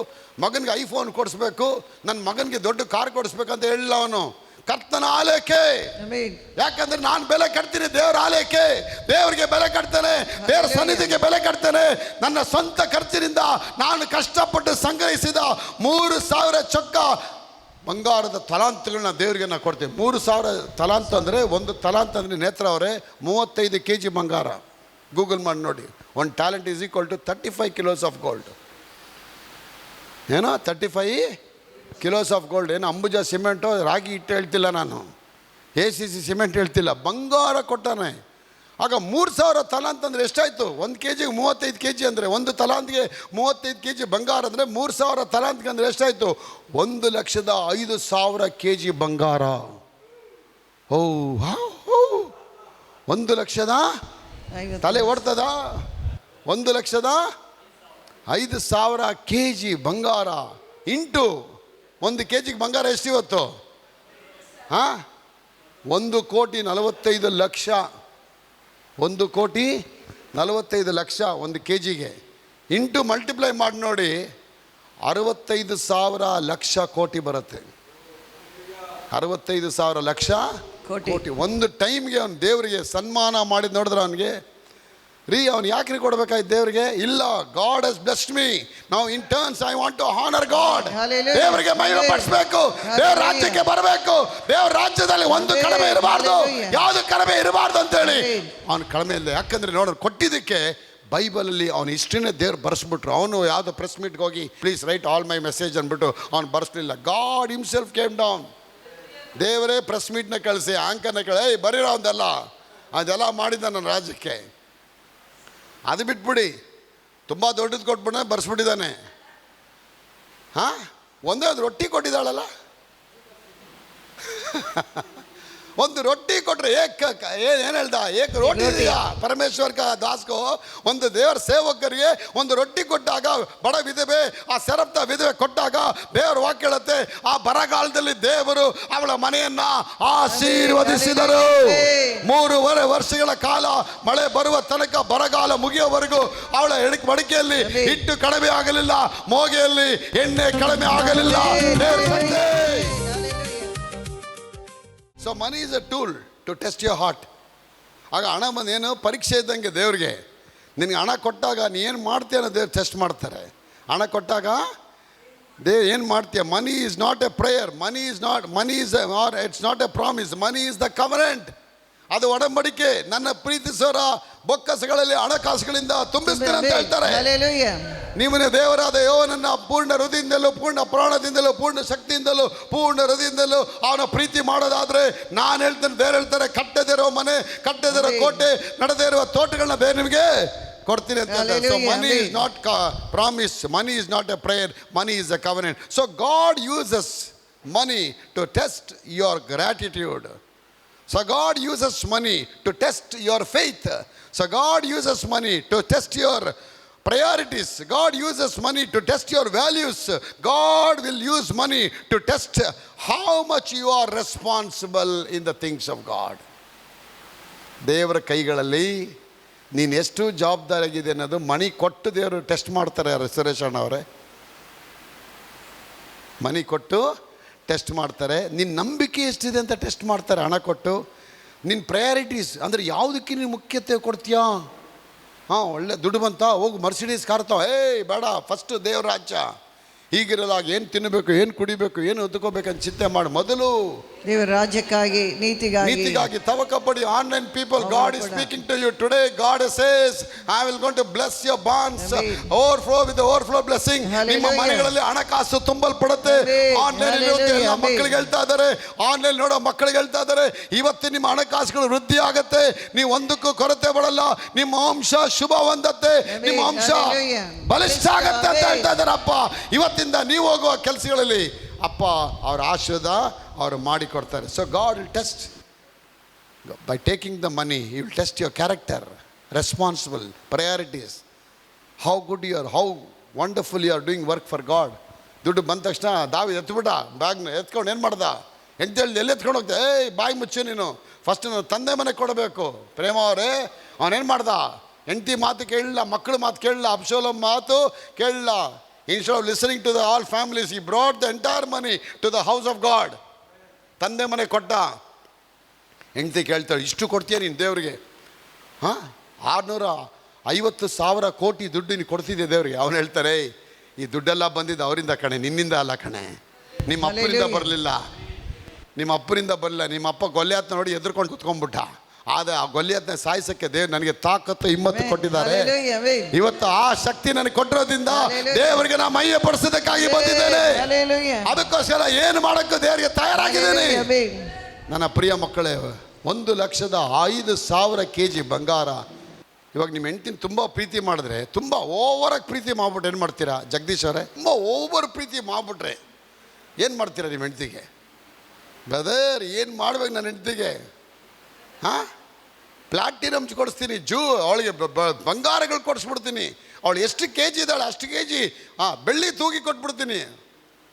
ಮಗನಿಗೆ ಐಫೋನ್ ಕೊಡಿಸ್ಬೇಕು, ನನ್ನ ಮಗನಿಗೆ ದೊಡ್ಡ ಕಾರ್ ಕೊಡಿಸ್ಬೇಕಂತ ಹೇಳಿಲ್ಲ ಅವನು. ಕರ್ತನ ಆಲಯಕ್ಕೆ, ಯಾಕಂದ್ರೆ ನಾನು ಬೆಲೆ ಕಟ್ತೀನಿ ದೇವರ ಆಲಯಕ್ಕೆ, ದೇವರಿಗೆ ಬೆಲೆ ಕಟ್ತೇನೆ, ದೇವರ ಸನ್ನಿಧಿಗೆ ಬೆಲೆ ಕಟ್ತೇನೆ. ನನ್ನ ಸ್ವಂತ ಖರ್ಚಿನಿಂದ ನಾನು ಕಷ್ಟಪಟ್ಟು ಸಂಗ್ರಹಿಸಿದ 3,000 ಚೊಕ್ಕ ಬಂಗಾರದ ತಲಾಂತಗಳನ್ನ ದೇವರಿಗೆ ನಾನು ಕೊಡ್ತೀನಿ. 3,000 ತಲಾಂತ ಅಂದರೆ, ಒಂದು ತಲಾಂತ ಅಂದರೆ ನೇತ್ರ ಅವರೇ 35 kg ಬಂಗಾರ. ಗೂಗಲ್ ಮಾಡಿ ನೋಡಿ. 1 talent is equal to 35 kilos of gold. ಏನೋ 35 kilos of gold. ಏನು ಅಂಬುಜಾ ಸಿಮೆಂಟು, ರಾಗಿ ಹಿಟ್ಟು ಹೇಳ್ತಿಲ್ಲ ನಾನು, ACC ಸಿಮೆಂಟ್ ಹೇಳ್ತಿಲ್ಲ, ಬಂಗಾರ ಕೊಟ್ಟಾನೆ. ಆಗ 3,000 ತಲಾಂತ ಅಂದರೆ ಎಷ್ಟಾಯಿತು? 1 kg 35 kg ಅಂದರೆ, ಒಂದು ತಲಾಂತ್ಗೆ 35 kg ಬಂಗಾರ ಅಂದರೆ 3,000 ತಲಾಂತ್ಗೆ ಅಂದರೆ ಎಷ್ಟಾಯಿತು? 1,05,000 kg ಬಂಗಾರ. ಓ 1,00,000 ತಲೆ ಓಡ್ತದ? 1,05,000 kg ಬಂಗಾರ ಇಂಟು 1 kg ಬಂಗಾರ ಎಷ್ಟು ಇವತ್ತು? 1,45,00,000. 1,45,00,000 1 kgಗೆ ಇಂಟು ಮಲ್ಟಿಪ್ಲೈ ಮಾಡಿ ನೋಡಿ, 65,000 ಲಕ್ಷ ಕೋಟಿ ಬರುತ್ತೆ. 65,000 ಲಕ್ಷ ಕೋಟಿ. ಒಂದು ಟೈಮ್ಗೆ ಅವನು ದೇವರಿಗೆ ಸನ್ಮಾನ ಮಾಡಿದ್ ನೋಡಿದ್ರೆ ಅವನಿಗೆ ರೀ, ಅವನು ಯಾಕ್ರಿ ಕೊಡ್ಬೇಕಾಯ್ತು ದೇವರಿಗೆ? ಇಲ್ಲ, ಗಾಡ್ ಹಸ್ ಬ್ಲೆಸ್ಡ್ ಮೀ, ನಾವು in turns I want to honour God. ದೇವರಿಗೆ ಮಹಿಮೆ ಪಡಿಸಬೇಕು, ದೇವ್ರ ರಾಜ್ಯಕ್ಕೆ ಬರಬೇಕು, ದೇವ್ರ ರಾಜ್ಯದಲ್ಲಿ ಒಂದು ಕಡಿಮೆ ಇರಬಾರ್ದು, ಯಾವುದು ಕಡಿಮೆ ಇರಬಾರ್ದು ಅಂತೇಳಿ ಅವನು ಕಡಿಮೆ ಇಲ್ಲ. ಯಾಕಂದ್ರೆ ನೋಡ್ರಿ, ಕೊಟ್ಟಿದ್ದಕ್ಕೆ ಬೈಬಲಲ್ಲಿ ಅವನ ಹಿಸ್ಟ್ರಿನೇ ದೇವ್ರು ಬರೆಸ್ಬಿಟ್ರು. ಅವನು ಯಾವುದೋ ಪ್ರೆಸ್ ಮೀಟ್ಗೆ ಹೋಗಿ please write all my message ಅಂದ್ಬಿಟ್ಟು ಅವ್ನು ಬರೆಸ್ಲಿಲ್ಲ. God himself came down. ದೇವರೇ ಪ್ರೆಸ್ ಮೀಟ್ನ ಕಳಿಸಿ, ಆಂಕರ್ನ ಕಳಿಸಿ, ಬರೀರೋ ಅದೆಲ್ಲ ಮಾಡಿದ್ದ ನನ್ನ ರಾಜ್ಯಕ್ಕೆ. ಅದು ಬಿಟ್ಬಿಡಿ, ತುಂಬ ದೊಡ್ಡದು ಕೊಟ್ಬಿಡ ಬರ್ಸ್ಬಿಟ್ಟಿದ್ದಾನೆ. ಒಂದೇ ಒಂದು ರೊಟ್ಟಿ ಕೊಟ್ಟಿದ್ದಾಳಲ್ಲ, ಒಂದು ರೊಟ್ಟಿ ಕೊಟ್ರೆ ಏನು ಹೇಳ್ದ? ಏಕ ರೋಟಿ ಇದೆಯಾ ಪರಮೇಶ್ವರ್ ದಾಸ್ಕೋ. ಒಂದು ದೇವರ ಸೇವಕರಿಗೆ ಒಂದು ರೊಟ್ಟಿ ಕೊಟ್ಟಾಗ, ಬಡ ವಿಧವೆ, ಆ ಸೆರಪ್ತ ವಿಧವೆ ಕೊಟ್ಟಾಗ ದೇವರು ವಾಕ್ಯ ಹೇಳುತ್ತೆ, ಆ ಬರಗಾಲದಲ್ಲಿ ದೇವರು ಅವಳ ಮನೆಯನ್ನ ಆಶೀರ್ವದಿಸಿದರು. 3.5 ವರ್ಷಗಳ ಕಾಲ ಮಳೆ ಬರುವ ತನಕ, ಬರಗಾಲ ಮುಗಿಯೋವರೆಗೂ ಅವಳ ಮಡಿಕೆಯಲ್ಲಿ ಹಿಟ್ಟು ಕಡಿಮೆ ಆಗಲಿಲ್ಲ, ಮೋಗೆಯಲ್ಲಿ ಎಣ್ಣೆ ಕಡಿಮೆ ಆಗಲಿಲ್ಲ. So money is a tool to test your heart. ಆಗ ಹಣ ಬಂದೇನು ಪರೀಕ್ಷೆ ಇದ್ದಂಗೆ ದೇವ್ರಿಗೆ. ನಿನಗೆ ಹಣ ಕೊಟ್ಟಾಗ ನೀ ಏನು ಮಾಡ್ತೀಯ ಅನ್ನೋ ದೇವ್ರು ಟೆಸ್ಟ್ ಮಾಡ್ತಾರೆ. ಹಣ ಕೊಟ್ಟಾಗ ಏನು ಮಾಡ್ತೀಯ. Money is not a prayer, money is or it's not a promise, money is the covenant. ಅದು ಒಡಂಬಡಿಕೆ. ನನ್ನ ಪ್ರೀತಿಸೋರ ಬೊಕ್ಕಸಗಳಲ್ಲಿ ಹಣಕಾಸುಗಳಿಂದ ತುಂಬಿಸ್ತೀನಿ ಅಂತ ಹೇಳ್ತಾರೆ. Hallelujah. ನಿಮ್ಮನೆ ದೇವರಾದ ಯೆಹೋವನನ್ನ ಪೂರ್ಣ ಹೃದಯದಿಂದಲೂ, ಪೂರ್ಣ ಪ್ರಾಣದಿಂದಲೂ, ಪೂರ್ಣ ಶಕ್ತಿಯಿಂದಲೂ, ಪೂರ್ಣ ಹೃದಯದಿಂದಲೂ ಅವನ ಪ್ರೀತಿ ಮಾಡೋದಾದ್ರೆ ನಾನು ಹೇಳ್ತೇನೆ. ಬೇರೆ ಹೇಳ್ತಾರೆ ಕಟ್ಟದಿರೋ ಮನೆ, ಕಟ್ಟದಿರೋ ಕೋಟೆ, ನಡೆದೇ ಇರುವ ತೋಟಗಳನ್ನ ಬೇರೆ ನಿಮಗೆ ಕೊಡ್ತೀನಿ ಅಂತ ಹೇಳ್ತಾರೆ. So money is not promise, money is not a prayer, money is a covenant. So God uses money to test your gratitude. So God uses money to test your faith. So God uses money to test your priorities. God uses money to test your values. God will use money to test how much you are responsible in the things of God. ದೇವರ ಕೈಗಳಲ್ಲಿ ನೀನು ಎಷ್ಟು ಜವಾಬ್ದಾರಿಯಾಗಿದೆ ಅನ್ನೋದು ಮನಿ ಕೊಟ್ಟು ದೇವರು ಟೆಸ್ಟ್ ಮಾಡ್ತಾರೆ. ಸುರೇಶ್ ಅಣ್ಣ ಅವರೇ, ಮನಿ ಕೊಟ್ಟು ಟೆಸ್ಟ್ ಮಾಡ್ತಾರೆ. ನಿನ್ನ ನಂಬಿಕೆ ಎಷ್ಟಿದೆ ಅಂತ ಟೆಸ್ಟ್ ಮಾಡ್ತಾರೆ ಹಣ ಕೊಟ್ಟು. ನಿನ್ನ ಪ್ರಯಾರಿಟೀಸ್ ಅಂದರೆ ಯಾವುದಕ್ಕೆ ನೀನು ಮುಖ್ಯತೆ ಕೊಡ್ತೀಯಾ. ಒಳ್ಳೆ ದುಡ್ಡು ಬಂತ ಹೋಗು ಮರ್ಸಿಡೀಸ್ ಕಾರ್ ತಾವ, ಬೇಡ, ಫಸ್ಟು ದೇವ್ರ ರಾಜ್ಯ. ಹೀಗಿರಲಾಗ ಏನು ತಿನ್ನಬೇಕು, ಏನು ಕುಡಿಬೇಕು, ಏನು ಹೊತ್ಕೋಬೇಕಂತ ಚಿಂತೆ ಮಾಡಿ ಮೊದಲು ದೇವರ ರಾಜ್ಯಕ್ಕಾಗಿ, ನೀತಿಗಾಗಿ ತವಕಪಡಿ. Online people, God is speaking to you today. God says I will going to bless your barns, overflow with overflow blessing. ನಿಮ್ಮ ಮನೆಗಳಲ್ಲಿ ಹಣಕಾಸು ತುಂಬಲ್ಪಡುತ್ತೆ. ಆನ್ಲೈನ್ ಎಲ್ಲ ಮಕ್ಕಳಿಗೆ ಹೇಳ್ತಾ ಇದ್ದಾರೆ, ಆನ್ಲೈನ್ ನೋಡೋ ಮಕ್ಕಳಿಗೆ ಹೇಳ್ತಾ ಇದ್ದಾರೆ, ಇವತ್ತು ನಿಮ್ಮ ಹಣಕಾಸುಗಳು ವೃದ್ಧಿ ಆಗುತ್ತೆ, ನೀವು ಒಂದಕ್ಕೂ ಕೊರತೆ ಬರಲ್ಲ, ನಿಮ್ಮ ವಂಶ ಶುಭ ಹೊಂದತ್ತೆ, ನಿಮ್ಮ ವಂಶ ಬಲಿಷ್ಠ ಆಗತ್ತೆ ಅಂತ ಹೇಳ್ತಾ ಇದ್ದಾರೆ. ಅಪ್ಪ ಇವತ್ತಿಂದ ನೀವು ಹೋಗುವ ಕೆಲಸಗಳಲ್ಲಿ ಅಪ್ಪ ಅವರ ಆಶೀರ್ವಾದ ಅವರು ಮಾಡಿಕೊಡ್ತಾರೆ. So God will test by taking the money. You will test your character, responsible, priorities, how good you are, how wonderful you are doing work for God. ದುಡ್ಡು ಬಂದ ತಕ್ಷಣ ದಾವಿ ಎತ್ಬಿಟ್ಟ, ಬ್ಯಾಗ್ನ ಎತ್ಕೊಂಡು ಏನು ಮಾಡ್ದ, ಎಂತೇಳಿ ಎಲ್ಲಿ ಎತ್ಕೊಂಡು ಹೋಗ್ದೆ, ಬಾಯಿ ಮುಚ್ಚು ನೀನು, ಫಸ್ಟ್ ನಾನು ತಂದೆ ಮನೆಗೆ ಕೊಡಬೇಕು. ಪ್ರೇಮ ಅವರೇ ಅವನೇನು ಮಾಡ್ದ, ಹೆಂಡತಿ ಮಾತು ಕೇಳಲ್ಲ, ಮಕ್ಕಳ ಮಾತು ಕೇಳಲ್ಲ, ಅಬ್ಷೋಲಮ್ ಮಾತು ಕೇಳಲ್ಲ. Instead of listening to the all families, he brought the entire money to the house of God. ತಂದೆ ಮನೆ ಕೊಟ್ಟ. ಹೆಂಡತಿ ಕೇಳ್ತಾಳೆ, ಇಷ್ಟು ಕೊಡ್ತೀಯ ನೀನು ದೇವರಿಗೆ? 650,000 ಕೋಟಿ ದುಡ್ಡು ನೀನು ಕೊಡ್ತಿದ್ದೆ ದೇವರಿಗೆ. ಅವನು ಹೇಳ್ತಾರೆ, ಈ ದುಡ್ಡೆಲ್ಲ ಬಂದಿದ್ದು ಅವರಿಂದ ಕಣೆ, ನಿನ್ನಿಂದ ಅಲ್ಲ ಕಣೆ, ನಿಮ್ಮ ಅಪ್ಪರಿಂದ ಬರಲಿಲ್ಲ, ನಿಮ್ಮ ಅಪ್ಪರಿಂದ ಬರಲಿಲ್ಲ. ನಿಮ್ಮ ಅಪ್ಪ ಗೊಲ್ಯಾತ್ ನೋಡಿ ಎದುರ್ಕೊಂಡು ಕುತ್ಕೊಂಡ್ಬಿಟ್ಟ. ಆದರೆ ಆ ಗೊಲ್ಯಾತ್ನ ಸಾಯಿಸಕ್ಕೆ ದೇವ್ರು ನನಗೆ ತಾಕತ್ತು ಹಿಮ್ಮತ್ತು ಕೊಟ್ಟಿದ್ದಾರೆ. ಇವತ್ತು ಆ ಶಕ್ತಿ ನನಗೆ ಕೊಟ್ಟಿರೋದ್ರಿಂದ ದೇವರಿಗೆ ನಾ ಮೈಯ ಪಡಿಸೋದಕ್ಕಾಗಿ ಬಂದಿದ್ದೇನೆ. ಅದಕ್ಕೋಸ್ಕರ ಏನು ಮಾಡೋಕ್ಕೂ ದೇವರಿಗೆ ತಯಾರಾಗಿದ್ದೇನೆ. ನನ್ನ ಪ್ರಿಯ ಮಕ್ಕಳೇ, 1,05,000 kg ಬಂಗಾರ. ಇವಾಗ ನಿಮ್ಮ ಹೆಂಡತಿನ ತುಂಬ ಪ್ರೀತಿ ಮಾಡಿದ್ರೆ, ತುಂಬ ಓವರಾಗಿ ಪ್ರೀತಿ ಮಾಡ್ಬಿಟ್ಟು ಏನು ಮಾಡ್ತೀರಾ ಜಗದೀಶ್ ಅವರೇ? ತುಂಬ ಓವರ್ ಪ್ರೀತಿ ಮಾಡಿಬಿಟ್ರೆ ಏನು ಮಾಡ್ತೀರಾ ನಿಮ್ಮ ಹೆಂಡತಿಗೆ? ಬ್ರದರ್ ಏನು ಮಾಡ್ಬೇಕು ನನ್ನ ಹೆಂಡತಿಗೆ? ಪ್ಲಾಟಿನಮ್ಸ್ ಕೊಡಿಸ್ತೀನಿ, ಅವಳಿಗೆ ಬಂಗಾರಗಳು ಕೊಡಿಸ್ಬಿಡ್ತೀನಿ. ಅವಳು ಎಷ್ಟು ಕೆ ಜಿ ಇದ್ದಾಳೆ ಅಷ್ಟು ಕೆ ಜಿ ಬೆಳ್ಳಿ ತೂಗಿ ಕೊಟ್ಬಿಡ್ತೀನಿ.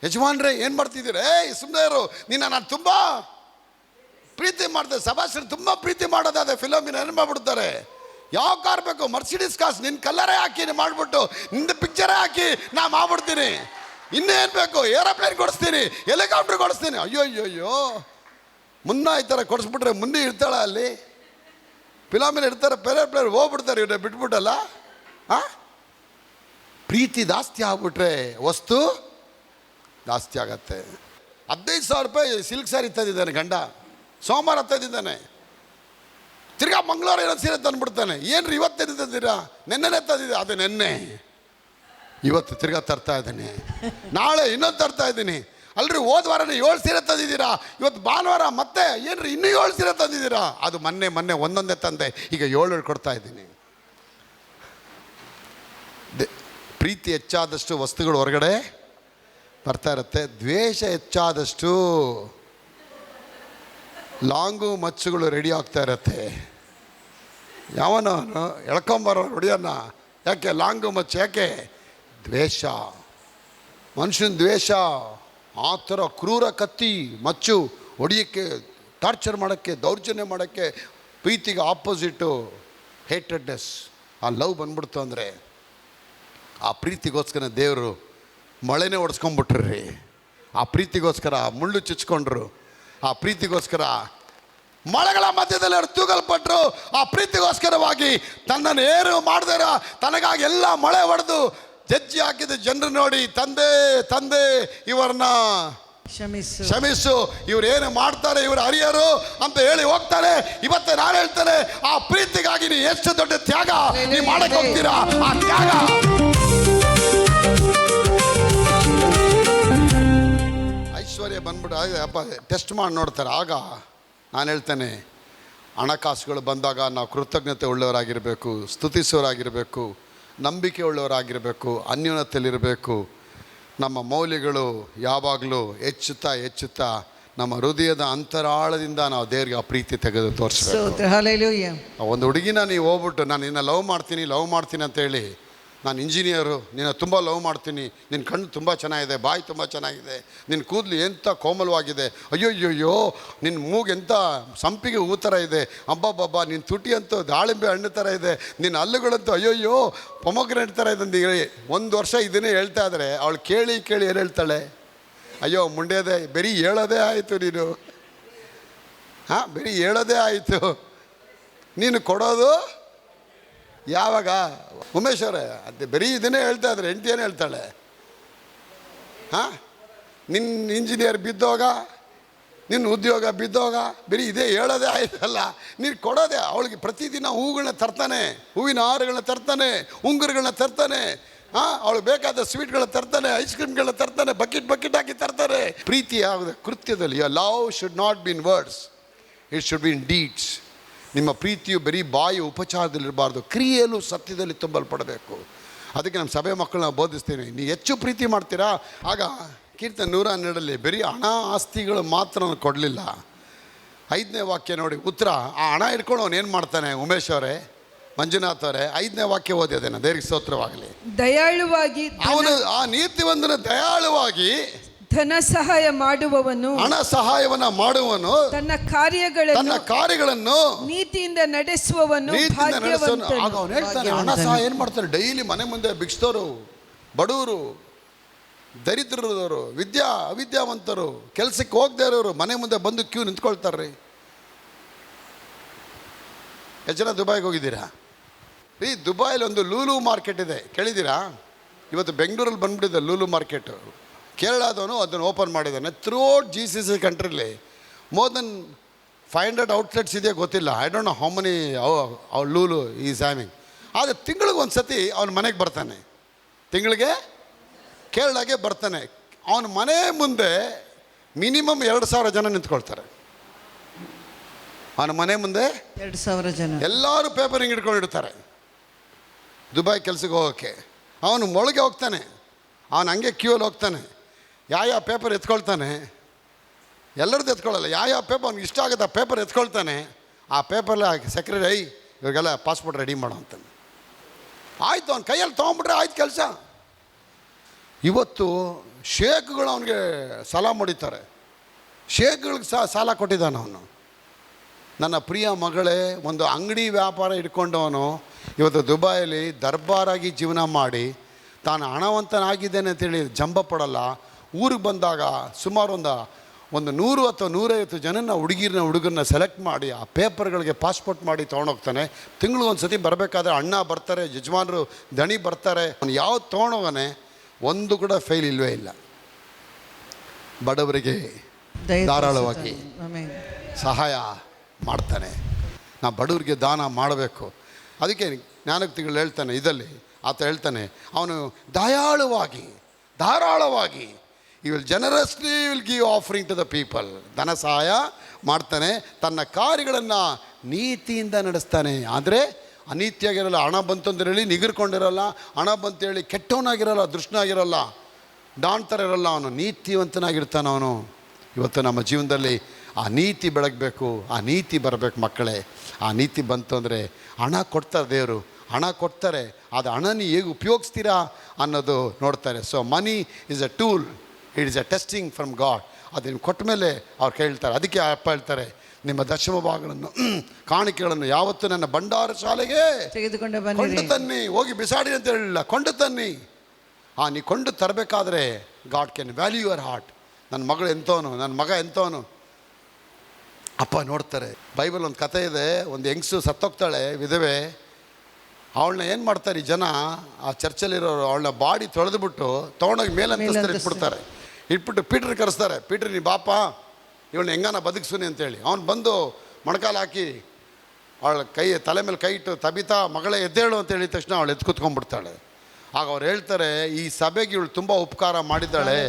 ಯಜಮಾನ್ರೆ ಏನು ಮಾಡ್ತಿದ್ದೀರಿ? ಸುಮ್ಮನೆ ಇರು, ನಾನು ತುಂಬ ಪ್ರೀತಿ ಮಾಡ್ದೆ. ಸಭಾಶ್ರೀ ತುಂಬ ಪ್ರೀತಿ ಮಾಡೋದಾದೆ, ಫಿಲಮಿನ ಏನು ಮಾಡ್ಬಿಡ್ತಾರೆ. ಯಾವ ಕಾರ್ ಬೇಕು? ಮರ್ಸಿಡೀಸ್ ಕಾಸ್, ನಿನ್ನ ಕಲ್ಲರೇ ಹಾಕಿ ಮಾಡಿಬಿಟ್ಟು ನಿಂದು ಪಿಕ್ಚರೇ ಹಾಕಿ ನಾ ಮಾಡ್ಬಿಡ್ತೀನಿ. ಇನ್ನೇನು ಬೇಕು? ಏರೋಪ್ಲೇನ್ ಕೊಡಿಸ್ತೀನಿ, ಹೆಲಿಕಾಪ್ಟರ್ ಕೊಡಿಸ್ತೀನಿ. ಅಯ್ಯೋ ಮುನ್ನ ಈ ಥರ ಕೊಡಿಸ್ಬಿಟ್ರೆ ಮುನ್ನೆ ಇರ್ತಾಳ ಅಲ್ಲಿ? ಫಿಲಾಮಿನ ಇರ್ತಾರೆ, ಏರೋಪ್ಲೇನ್ ಹೋಗ್ಬಿಡ್ತಾರೆ, ಇವ್ರೆ ಬಿಟ್ಬಿಟ್ಟಲ್ಲ. ಪ್ರೀತಿ ಜಾಸ್ತಿ ಆಗ್ಬಿಟ್ರೆ ವಸ್ತು ಜಾಸ್ತಿ ಆಗತ್ತೆ. 15,000 ರೂಪಾಯಿ ಸಿಲ್ಕ್ ಸ್ಯಾರಿ ತಂದಿದ್ದಾನೆ ಗಂಡ, ಸೋಮವಾರ ತಂದಿದ್ದಾನೆ. ತಿರ್ಗಾ ಮಂಗಳವಾರ ಏನೋ ಸೀರೆ ತಂದುಬಿಡ್ತಾನೆ. ಏನ್ರಿ ಇವತ್ತು ತಂದಿದ್ದೀರಾ? ನೆನ್ನೆನೇ ತಂದಿದ್ದೆ. ಅದು ನೆನ್ನೆ, ಇವತ್ತು ತಿರ್ಗಾ ತರ್ತಾ ಇದ್ದೀನಿ, ನಾಳೆ ಇನ್ನೊಂದು ತರ್ತಾ ಇದ್ದೀನಿ. ಅಲ್ರಿ ಹೋದ ವಾರನೇ 7 ಸೀರೆ ತಂದಿದ್ದೀರಾ, ಇವತ್ತು ಭಾನುವಾರ ಮತ್ತೆ ಏನ್ರಿ ಇನ್ನೂ 7 ಸೀರೆ ತಂದಿದ್ದೀರಾ? ಅದು ಮೊನ್ನೆ ಒಂದೊಂದೇ ತಂದೆ, ಈಗ 7 ಕೊಡ್ತಾ ಇದ್ದೀನಿ. ಪ್ರೀತಿ ಹೆಚ್ಚಾದಷ್ಟು ವಸ್ತುಗಳು ಹೊರಗಡೆ ಬರ್ತಾ ಇರುತ್ತೆ. ದ್ವೇಷ ಹೆಚ್ಚಾದಷ್ಟು ಲಾಂಗು ಮಚ್ಚುಗಳು ರೆಡಿ ಆಗ್ತಾ ಇರುತ್ತೆ. ಯಾವನವನು ಎಳ್ಕೊಂಬರೋ ಹೊಡಿಯೋಣ. ಯಾಕೆ ಲಾಂಗು ಮಚ್ಚು? ಯಾಕೆ? ದ್ವೇಷ. ಮನುಷ್ಯನ ದ್ವೇಷ ಆ ಥರ ಕ್ರೂರ ಕತ್ತಿ ಮಚ್ಚು ಹೊಡಿಯೋಕ್ಕೆ, ಟಾರ್ಚರ್ ಮಾಡೋಕ್ಕೆ, ದೌರ್ಜನ್ಯ ಮಾಡೋಕ್ಕೆ. ಪ್ರೀತಿಗೆ ಆಪೋಸಿಟ್ಟು ಹೇಟೆಡ್ನೆಸ್. ಆ ಲವ್ ಬಂದ್ಬಿಡ್ತು ಅಂದರೆ ಆ ಪ್ರೀತಿಗೋಸ್ಕರ ದೇವರು ಮಳೆನೇ ಹೊಡ್ಸ್ಕೊಂಡ್ಬಿಟ್ರಿ. ಆ ಪ್ರೀತಿಗೋಸ್ಕರ ಮುಳ್ಳು ಚುಚ್ಕೊಂಡ್ರು. ಆ ಪ್ರೀತಿಗೋಸ್ಕರ ಮಳೆಗಳ ಮಧ್ಯದಲ್ಲಿ ಅವರು ತೂಗಲ್ಪಟ್ಟರು. ಆ ಪ್ರೀತಿಗೋಸ್ಕರವಾಗಿ ತನ್ನನ್ನು ಏನು ಮಾಡಿದಾರ, ತನಗಾಗಿ ಎಲ್ಲ ಮಳೆ ಹೊಡೆದು ಜಜ್ಜಿ ಹಾಕಿದ ಜನರು ನೋಡಿ, ತಂದೆ ತಂದೆ ಇವರನ್ನ ಕ್ಷಮಿಸು, ಇವ್ರು ಏನು ಮಾಡ್ತಾರೆ ಇವರು ಹರಿಯರು ಅಂತ ಹೇಳಿ ಹೋಗ್ತಾರೆ. ಇವತ್ತು ನಾನು ಹೇಳ್ತೇನೆ, ಆ ಪ್ರೀತಿಗಾಗಿ ನೀವು ಎಷ್ಟು ದೊಡ್ಡ ತ್ಯಾಗ ನೀವು ಮಾಡಕ್ಕೆ ಹೋಗ್ತೀರಾ, ಆ ತ್ಯಾಗ. ಐಶ್ವರ್ಯ ಬಂದ್ಬಿಟ್ಟು ಅಪ್ಪ ಟೆಸ್ಟ್ ಮಾಡಿ ನೋಡ್ತಾರೆ. ಆಗ ನಾನು ಹೇಳ್ತೇನೆ, ಹಣಕಾಸುಗಳು ಬಂದಾಗ ನಾವು ಕೃತಜ್ಞತೆ ಉಳ್ಳವರಾಗಿರಬೇಕು, ಸ್ತುತಿಸೋರಾಗಿರಬೇಕು, ನಂಬಿಕೆ ಉಳ್ಳವರಾಗಿರಬೇಕು, ಅನ್ಯೋನ್ಯತೆಯಲ್ಲಿರಬೇಕು. ನಮ್ಮ ಮೌಲ್ಯಗಳು ಯಾವಾಗಲೂ ಹೆಚ್ಚುತ್ತಾ ನಮ್ಮ ಹೃದಯದ ಅಂತರಾಳದಿಂದ ನಾವು ದೇವರಿಗೆ ಆ ಪ್ರೀತಿ ತೆಗೆದು ತೋರಿಸ್ಬೇಕು. ಒಂದು ಹುಡುಗಿನ ನೀವು ಹೋಗ್ಬಿಟ್ಟು ನಾನು ನಿನ್ನ ಲವ್ ಮಾಡ್ತೀನಿ ಅಂತೇಳಿ, ನಾನು ಇಂಜಿನಿಯರು, ನಿನ್ನ ತುಂಬ ಲವ್ ಮಾಡ್ತೀನಿ, ನಿನ್ನ ಕಣ್ಣು ತುಂಬ ಚೆನ್ನಾಗಿದೆ, ಬಾಯಿ ತುಂಬ ಚೆನ್ನಾಗಿದೆ, ನಿನ್ನ ಕೂದಲು ಎಂಥ ಕೋಮಲವಾಗಿದೆ, ಅಯ್ಯೋ ನಿನ್ನ ಮೂಗು ಎಂಥ ಸಂಪಿಗೆ ಹೂ ಥರ ಇದೆ, ಅಬ್ಬಬ್ಬಬ್ಬ ನಿನ್ನ ತುಟಿ ಅಂತೂ ದಾಳಿಂಬೆ ಹಣ್ಣು ಥರ ಇದೆ, ನಿನ್ನ ಹಲ್ಲುಗಳಂತೂ ಅಯ್ಯೋ ಪೊಮಗ್ರೆನೇಟ್ ಥರ ಇದೆ ಅಂತ ಹೇಳಿ 1 ವರ್ಷ ಇದನ್ನೇ ಹೇಳ್ತಾ ಇದ್ದಾರೆ. ಅವಳು ಕೇಳಿ ಏನು ಹೇಳ್ತಾಳೆ, ಅಯ್ಯೋ ಮುಂಡ್ಯದೆ ಬರೀ ಹೇಳೋದೇ ಆಯಿತು ನೀನು, ಬರೀ ಹೇಳೋದೇ ಆಯಿತು, ನೀನು ಕೊಡೋದು ಯಾವಾಗ? ಉಮೇಶ್ ಅವರೇ, ಅದೇ ಬರೀ ಇದನ್ನೇ ಹೇಳ್ತಾ ಇದ್ರೆ ಹೆಂಡತಿ ಏನು ಹೇಳ್ತಾಳೆ, ನಿನ್ನ ಇಂಜಿನಿಯರ್ ಬಿದ್ದೋಗ, ನಿನ್ನ ಉದ್ಯೋಗ ಬಿದ್ದೋಗ, ಬರೀ ಇದೇ ಹೇಳೋದೇ ಆಯ್ತಲ್ಲ, ನೀನು ಕೊಡೋದೆ. ಅವಳಿಗೆ ಪ್ರತಿದಿನ ಹೂಗಳನ್ನ ತರ್ತಾನೆ, ಹೂವಿನ ಹಾರಗಳನ್ನ ತರ್ತಾನೆ, ಉಂಗುರಗಳನ್ನ ತರ್ತಾನೆ, ಅವಳಿಗೆ ಬೇಕಾದ ಸ್ವೀಟ್ಗಳನ್ನ ತರ್ತಾನೆ, ಐಸ್ ಕ್ರೀಮ್ಗಳನ್ನ ತರ್ತಾನೆ, ಬಕೆಟ್ ಹಾಕಿ ತರ್ತಾರೆ. ಪ್ರೀತಿ ಆಗೋದು ಕೃತ್ಯದಲ್ಲಿ. Your love should not be in words, it should be in deeds. ನಿಮ್ಮ ಪ್ರೀತಿಯು ಬರೀ ಬಾಯಿ ಉಪಚಾರದಲ್ಲಿರಬಾರ್ದು, ಕ್ರಿಯೆಯಲ್ಲೂ ಸತ್ಯದಲ್ಲಿ ತುಂಬಲ್ಪಡಬೇಕು. ಅದಕ್ಕೆ ನಮ್ಮ ಸಭೆ ಮಕ್ಕಳನ್ನ ಬೋಧಿಸ್ತೀನಿ, ನೀವು ಹೆಚ್ಚು ಪ್ರೀತಿ ಮಾಡ್ತೀರಾ. ಆಗ ಕೀರ್ತನೆ 112 ಬರೀ ಹಣ ಆಸ್ತಿಗಳು ಮಾತ್ರ ಕೊಡಲಿಲ್ಲ. 5ನೇ ವಾಕ್ಯ ನೋಡಿ ಉತ್ತರ. ಆ ಹಣ ಇಟ್ಕೊಂಡು ಅವನು ಏನು ಮಾಡ್ತಾನೆ? ಉಮೇಶ್ ಅವರೇ, ಮಂಜುನಾಥ್ ಅವರೇ, 5ನೇ ವಾಕ್ಯ ಓದಿದ್ದೇನೆ, ದೇವರಿಗೆ ಸ್ತೋತ್ರವಾಗಲಿ. ದಯಾಳುವಾಗಿ ಅವನು ಆ ನೀತಿವಂತನ ದಯಾಳುವಾಗಿ ಧನ ಸಹಾಯ ಮಾಡುವವನು, ಹಣ ಸಹಾಯವನ್ನ ಮಾಡುವನು, ತನ್ನ ಕಾರ್ಯಗಳನ್ನು ನೀತಿಯಿಂದ ನಡೆಸುವವನು ಭಾಗ್ಯವಂತನು. ಆಗ ಅವನು ಹೇಳ್ತಾನೆ, ಹಣ ಸಹಾಯ ಏನು ಮಾಡ್ತಾರೆ? ಡೈಲಿ ಮನೆ ಮುಂದೆ ಭಿಕ್ಷದವರು, ಬಡವರು, ದರಿದ್ರದವರು, ಅವಿದ್ಯಾವಂತರು, ಕೆಲಸಕ್ಕೆ ಹೋಗದೇ ಇರೋರು ಮನೆ ಮುಂದೆ ಬಂದು ಕ್ಯೂ ನಿಂತ್ಕೊಳ್ತಾರ್ರಿ. ಎಷ್ಟು ಜನ ದುಬೈಗೆ ಹೋಗಿದ್ದೀರಾ ರೀ? ದುಬೈಲಿ ಒಂದು ಲೂಲು ಮಾರ್ಕೆಟ್ ಇದೆ, ಕೇಳಿದ್ದೀರಾ? ಇವತ್ತು ಬೆಂಗಳೂರಲ್ಲಿ ಬಂದ್ಬಿಟ್ಟಿದೆ ಲೂಲು ಮಾರ್ಕೆಟು. ಕೇರಳದವನು ಅದನ್ನು ಓಪನ್ ಮಾಡಿದ್ದಾನೆ. ಥ್ರೂಔಟ್ GCC ಕಂಟ್ರಿಲಿ ಮೋರ್ ದೆನ್ 500 ಔಟ್ಲೆಟ್ಸ್ ಇದೆಯಾ ಗೊತ್ತಿಲ್ಲ. I don't know how many Lulu is having. ಆದರೆ ತಿಂಗಳಿಗೆ ಒಂದು ಸತಿ ಅವನ ಮನೆಗೆ ಬರ್ತಾನೆ, ತಿಂಗಳಿಗೆ ಕೇರಳಗೆ ಬರ್ತಾನೆ. ಅವನ ಮನೆ ಮುಂದೆ ಮಿನಿಮಮ್ 2,000 ಜನ ನಿಂತ್ಕೊಳ್ತಾರೆ. ಅವನ ಮನೆ ಮುಂದೆ 2,000 ಜನ ಎಲ್ಲರೂ ಪೇಪರಿಂಗ್ ಹಿಡ್ಕೊಂಡಿರ್ತಾರೆ ದುಬೈ ಕೆಲಸಕ್ಕೆ ಹೋಗೋಕ್ಕೆ. ಅವನು ಮೊಳಗೆ ಹೋಗ್ತಾನೆ, ಅವನು ಹಂಗೆ ಕ್ಯೂಯಲ್ಲಿ ಹೋಗ್ತಾನೆ, ಯಾವ ಪೇಪರ್ ಎತ್ಕೊಳ್ತಾನೆ, ಎಲ್ಲರದ್ದು ಎತ್ಕೊಳ್ಳಲ್ಲ, ಯಾವ ಪೇಪರ್ ಅವ್ನಿಗೆ ಇಷ್ಟ ಆಗುತ್ತೆ ಆ ಪೇಪರ್ ಎತ್ಕೊಳ್ತಾನೆ. ಆ ಪೇಪರ್ಲ ಸೆಕ್ರೆಟರಿ ಇವ್ರಿಗೆಲ್ಲ ಪಾಸ್ಪೋರ್ಟ್ ರೆಡಿ ಮಾಡೋ ಅಂತಾನೆ. ಆಯಿತು, ಅವ್ನ ಕೈಯಲ್ಲಿ ತೊಗೊಂಬಿಟ್ರೆ ಆಯ್ತು ಕೆಲಸ. ಇವತ್ತು ಶೇಕ್ಗಳು ಅವನಿಗೆ ಸಾಲ ಮಾಡಿದ್ದಾರೆ, ಶೇಕ್ಗಳಿಗೆ ಸಾಲ ಕೊಟ್ಟಿದ್ದಾನೆ ಅವನು. ನನ್ನ ಪ್ರಿಯ ಮಗಳೇ, ಒಂದು ಅಂಗಡಿ ವ್ಯಾಪಾರ ಇಟ್ಕೊಂಡವನು ಇವತ್ತು ದುಬೈಯಲ್ಲಿ ದರ್ಬಾರಾಗಿ ಜೀವನ ಮಾಡಿ ತಾನು ಹಣವಂತನಾಗಿದ್ದೇನೆ ಅಂತೇಳಿ ಜಂಬ ಪಡಲ್ಲ. ಊರಿಗೆ ಬಂದಾಗ ಸುಮಾರು ಒಂದು 100 ಅಥವಾ 150 ಜನನ ಹುಡುಗರನ್ನ ಸೆಲೆಕ್ಟ್ ಮಾಡಿ ಆ ಪೇಪರ್ಗಳಿಗೆ ಪಾಸ್ಪೋರ್ಟ್ ಮಾಡಿ ತೊಗೊಂಡೋಗ್ತಾನೆ. ತಿಂಗಳಿಗೊಂದು ಸತಿ ಬರಬೇಕಾದ್ರೆ ಅಣ್ಣ ಬರ್ತಾರೆ, ಯಜಮಾನರು ದಣಿ ಬರ್ತಾರೆ. ಅವನು ಯಾವ್ದು ತೊಗೊಂಡೋಗನೆ ಒಂದು ಕೂಡ ಫೇಲ್ ಇಲ್ಲವೇ ಇಲ್ಲ. ಬಡವರಿಗೆ ಧಾರಾಳವಾಗಿ ಸಹಾಯ ಮಾಡ್ತಾನೆ. ನಾವು ಬಡವರಿಗೆ ದಾನ ಮಾಡಬೇಕು. ಅದಕ್ಕೆ ಜ್ಞಾನೋಕ್ತಿಗಳು ಹೇಳ್ತಾನೆ, ಇದರಲ್ಲಿ ಆತ ಹೇಳ್ತಾನೆ, ಅವನು ದಯಾಳುವಾಗಿ ಧಾರಾಳವಾಗಿ will generously will give offering to the people. ಧನ ಸಹಾಯ ಮಾಡ್ತಾನೆ, ತನ್ನ ಕಾರ್ಯಗಳನ್ನು ನೀತಿಯಿಂದ ನಡೆಸ್ತಾನೆ. ಆದರೆ ಅನೀತಿಯಾಗಿರಲ್ಲ. ಹಣ ಬಂತು ಅಂತ ಹೇಳಿ ನಿಗರ್ಕೊಂಡಿರಲ್ಲ, ಹಣ ಬಂತು ಹೇಳಿ ಕೆಟ್ಟವನಾಗಿರಲ್ಲ, ದುಷ್ಟನಾಗಿರಲ್ಲ, ಡಾನ್ ಥರ ಇರಲ್ಲ. ಅವನು ನೀತಿವಂತನಾಗಿರ್ತಾನೆ. ಅವನು ಇವತ್ತು ನಮ್ಮ ಜೀವನದಲ್ಲಿ ಆ ನೀತಿ ಬೆಳಗಬೇಕು, ಆ ನೀತಿ ಬರಬೇಕು ಮಕ್ಕಳೇ. ಆ ನೀತಿ ಬಂತು ಅಂದರೆ ಹಣ ಕೊಡ್ತಾರೆ ದೇವರು, ಹಣ ಕೊಡ್ತಾರೆ. ಅದು ಹಣನ ಹೇಗೆ ಉಪಯೋಗಿಸ್ತೀರಾ ಅನ್ನೋದು ನೋಡ್ತಾರೆ. So money is a tool, it is a testing from god. ಅದನ್ನು ಕೊಟ್ಟ ಮೇಲೆ ಅವ್ರು ಕೇಳ್ತಾರೆ. ಅದಕ್ಕೆ ಅಪ್ಪ ಹೇಳ್ತಾರೆ, ನಿಮ್ಮ ದಶಮ ಭಾಗಗಳನ್ನು ಕಾಣಿಕೆಗಳನ್ನು ಯಾವತ್ತು ನನ್ನ ಭಂಡಾರ ಶಾಲೆಗೆ ಕೊಂಡು ತನ್ನಿ, ಹೋಗಿ ಬಿಸಾಡಿ ಅಂತ ಹೇಳಿಲ್ಲ, ಕೊಂಡು ತನ್ನಿ. ನೀ ಕೊಂಡು ತರಬೇಕಾದ್ರೆ God can value your heart. ನನ್ನ ಮಗಳು ಎಂಥವನು, ನನ್ನ ಮಗ ಎಂಥವನು, ಅಪ್ಪ ನೋಡ್ತಾರೆ. ಬೈಬಲ್ ಒಂದು ಕಥೆ ಇದೆ, ಒಂದು ಹೆಂಗಸು ಸತ್ತೋಗ್ತಾಳೆ, ವಿಧವೆ. ಅವಳನ್ನ ಏನು ಮಾಡ್ತಾರೆ ಈ ಜನ, ಆ ಚರ್ಚಲ್ಲಿರೋರು, ಅವಳನ್ನ ಬಾಡಿ ತೊಳೆದುಬಿಟ್ಟು ತೊಗೊಂಡೋಗಿ ಮೇಲಂತಸ್ತಾರೆ ಇಟ್ಬಿಡ್ತಾರೆ. ಇಟ್ಬಿಟ್ಟು ಪೀಟ್ರ್ ಕರೆಸ್ತಾರೆ. ಪೀಟ್ರ್ ನೀ ಬಾಪ ಇವಳನ್ನ ಹೆಂಗಾನ ಬದುಕ್ಸುನಿ ಅಂತೇಳಿ. ಅವ್ನು ಬಂದು ಮೊಣಕಾಲು ಹಾಕಿ ಅವಳ ತಲೆ ಮೇಲೆ ಕೈ ಇಟ್ಟು, ತಬಿತಾ ಮಗಳೇ ಎದ್ದೇಳು ಅಂತ ಹೇಳಿದ ತಕ್ಷಣ ಅವಳು ಎದ್ದು ಕೂತ್ಕೊಂಡ್ಬಿಡ್ತಾಳೆ. ಆಗ ಅವ್ರು ಹೇಳ್ತಾರೆ, ಈ ಸಭೆಗೆ ಇವಳು ತುಂಬ ಉಪಕಾರ ಮಾಡಿದ್ದಾಳೆ,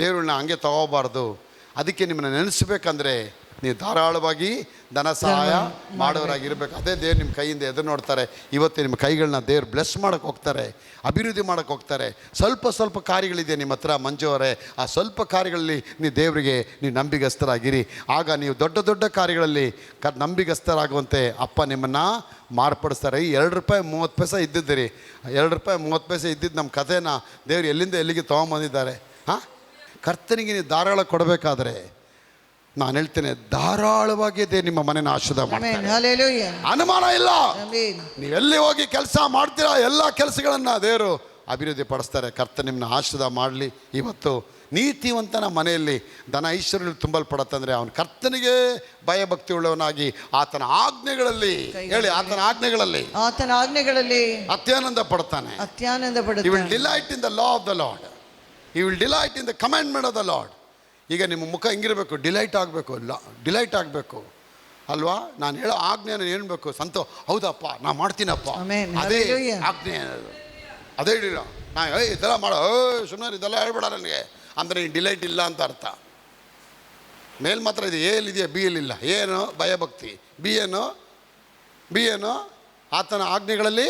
ದೇವ್ರನ್ನ ಹಂಗೆ ತಗೋಬಾರ್ದು. ಅದಕ್ಕೆ ನಿಮ್ಮನ್ನ ನೆನೆಸ್ಬೇಕಂದ್ರೆ ನೀವು ಧಾರಾಳವಾಗಿ ಧನ ಸಹಾಯ ಮಾಡೋರಾಗಿರ್ಬೇಕು. ಅದೇ ದೇವ್ರು ನಿಮ್ಮ ಕೈಯಿಂದ ಎದುರು ನೋಡ್ತಾರೆ. ಇವತ್ತೇ ನಿಮ್ಮ ಕೈಗಳನ್ನ ದೇವ್ರು ಬ್ಲೆಸ್ ಮಾಡೋಕ್ಕೆ ಹೋಗ್ತಾರೆ, ಅಭಿವೃದ್ಧಿ ಮಾಡೋಕ್ಕೆ ಹೋಗ್ತಾರೆ. ಸ್ವಲ್ಪ ಕಾರ್ಯಗಳಿದೆ ನಿಮ್ಮ ಹತ್ರ ಮಂಜು ಅವರೇ, ಆ ಸ್ವಲ್ಪ ಕಾರ್ಯಗಳಲ್ಲಿ ನೀವು ದೇವರಿಗೆ ನೀವು ನಂಬಿಗಸ್ತರಾಗಿರಿ. ಆಗ ನೀವು ದೊಡ್ಡ ಕಾರ್ಯಗಳಲ್ಲಿ ನಂಬಿಗಸ್ತರಾಗುವಂತೆ ಅಪ್ಪ ನಿಮ್ಮನ್ನು ಮಾರ್ಪಡಿಸ್ತಾರೆ. ಈ ₹2.30 ಇದ್ದಿದ್ದೀರಿ, ₹2.30 ಇದ್ದಿದ್ದು ನಮ್ಮ ಕಥೆನ ದೇವ್ರು ಎಲ್ಲಿಂದ ಎಲ್ಲಿಗೆ ತೊಗೊಂಬಂದಿದ್ದಾರೆ. ಕರ್ತನಿಗೆ ನೀವು ಧಾರಾಳ ಕೊಡಬೇಕಾದ್ರೆ ನಾನು ಹೇಳ್ತೇನೆ, ಧಾರಾಳವಾಗಿ ನಿಮ್ಮ ಮನೆನ ಆಶೀರ್ವಾದ ಮಾಡ್ತಾರೆ, ಅನುಮಾನ ಇಲ್ಲ. ನೀವೆಲ್ಲಿ ಹೋಗಿ ಕೆಲಸ ಮಾಡ್ತೀರಾ ಎಲ್ಲ ಕೆಲಸಗಳನ್ನ ದೇವರು ಅಭಿವೃದ್ಧಿ ಪಡಿಸ್ತಾರೆ. ಕರ್ತ ನಿಮ್ಮನ್ನ ಆಶೀರ್ವಾದ ಮಾಡಲಿ. ಇವತ್ತು ನೀತಿವಂತನ ಮನೆಯಲ್ಲಿ ಧನ ಐಶ್ವರ್ಯ ತುಂಬಲ್ಪಡತ್ತಂದ್ರೆ ಅವನು ಕರ್ತನಿಗೆ ಭಯಭಕ್ತಿ ಉಳ್ಳವನಾಗಿ ಆತನ ಆಜ್ಞೆಗಳಲ್ಲಿ, ಹೇಳಿ, ಆತನ ಆಜ್ಞೆಗಳಲ್ಲಿ ಅತ್ಯಾನಂದ ಪಡ್ತಾನೆ. He will delight in the law of the Lord. He will delight in the commandment of the Lord. ಈಗ ನಿಮ್ಮ ಮುಖ ಹೆಂಗಿರಬೇಕು, ಡಿಲೈಟ್ ಆಗಬೇಕು ಅಲ್ವಾ? ನಾನು ಹೇಳೋ ಆಜ್ಞೆನ ಹೇಳ್ಬೇಕು, ಹೌದಪ್ಪ ನಾ ಮಾಡ್ತೀನಪ್ಪ, ಅದೇ ಆಜ್ಞೆ, ಅದೇ ಹೇಳಿಲ್ಲ ನಾ ಇದೆಲ್ಲ ಮಾಡೋ ಸುಮ್ಮನೆ ಇದೆಲ್ಲ ಹೇಳ್ಬೇಡ ನನಗೆ ಅಂದರೆ ನೀನು ಡಿಲೈಟ್ ಇಲ್ಲ ಅಂತ ಅರ್ಥ. ಮೇಲ್ ಮಾತ್ರ ಇದೆ, ಎಲ್ಲಿದೆಯಾ, ಬಿ ಎಲ್ಲಿಲ್ಲ. ಏನು ಭಯಭಕ್ತಿ, ಬಿ ಏನು ಆತನ ಆಜ್ಞೆಗಳಲ್ಲಿ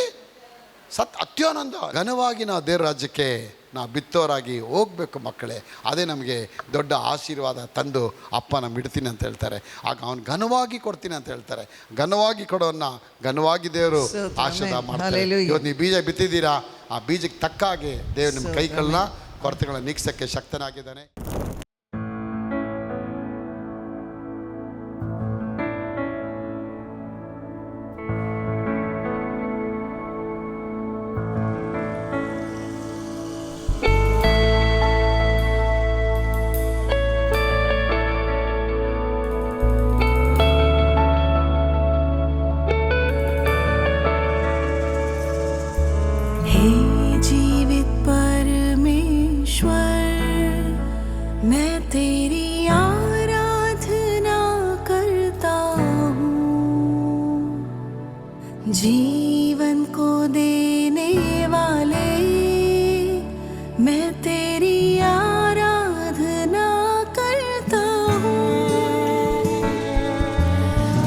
ಅತ್ಯಾನಂದ. ಘನವಾಗಿ ನಾವು ದೇವ್ರ ರಾಜ್ಯಕ್ಕೆ ನಾವು ಬಿತ್ತೋರಾಗಿ ಹೋಗ್ಬೇಕು ಮಕ್ಕಳೇ. ಅದೇ ನಮಗೆ ದೊಡ್ಡ ಆಶೀರ್ವಾದ ತಂದು ಅಪ್ಪ ನಮ್ಮ ಇಡ್ತೀನಿ ಅಂತ ಹೇಳ್ತಾರೆ. ಆಗ ಅವನು ಘನವಾಗಿ ಕೊಡ್ತೀನಿ ಅಂತ ಹೇಳ್ತಾರೆ. ಘನವಾಗಿ ಕೊಡೋನ್ನ ಘನವಾಗಿ ದೇವರು ಆಶೀರ್ವಾದ ಮಾಡ್ತಾರೆ. ಇವತ್ತು ನೀವು ಬೀಜ ಬಿತ್ತಿದ್ದೀರಾ, ಆ ಬೀಜಕ್ಕೆ ತಕ್ಕ ಹಾಗೆ ದೇವರು ನಿಮ್ಮ ಕೈಗಳನ್ನ ಕೊರತೆಗಳನ್ನ ನೀಗ್ಸೋಕ್ಕೆ ಶಕ್ತನಾಗಿದ್ದಾನೆ. जीवन को देने वाले मैं तेरी आराधना करता हूँ।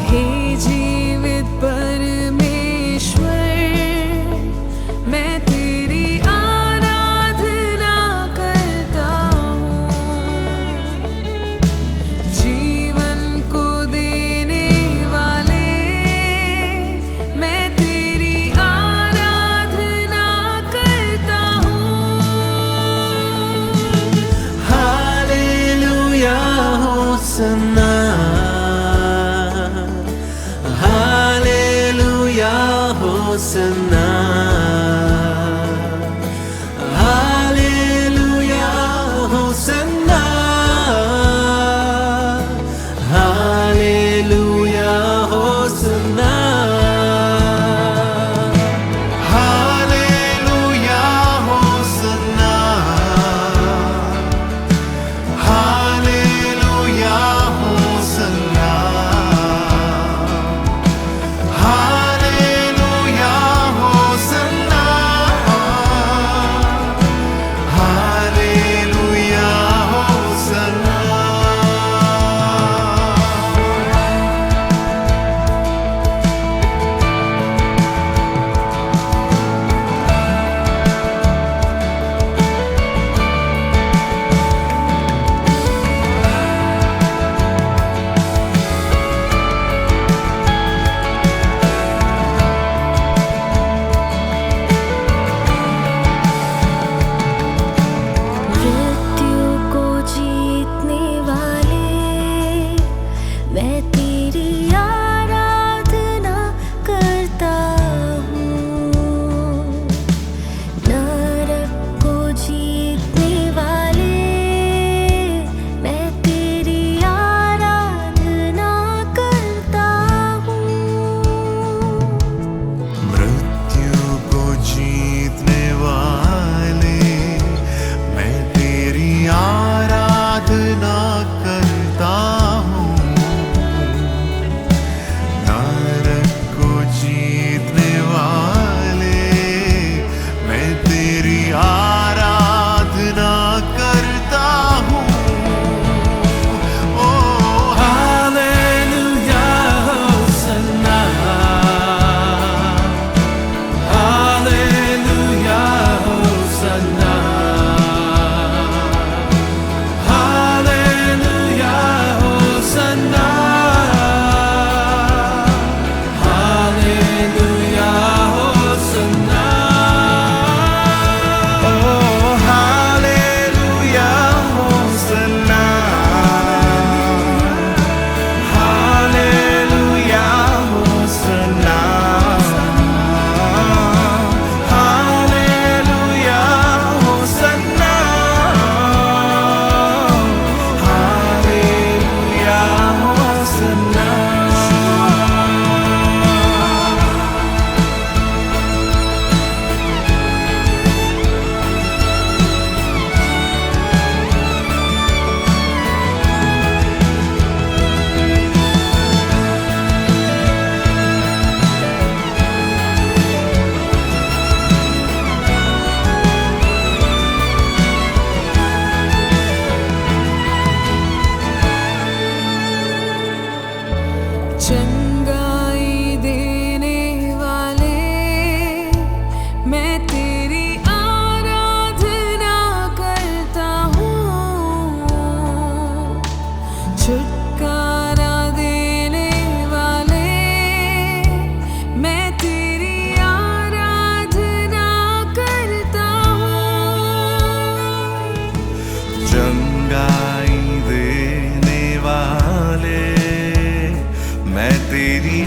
हे जीवित परमेश्वर मैं तेरी आराधना करता हूँ। जीवन को देने वाले मैं तेरी आराधना करता हूँ। हालेलुया होसन्ना, हालेलुया होसन्ना, हालेलुया होसन्ना, हालेलुया होसन्ना, हालेलुया होसन्ना, हालेलुया होसन्ना,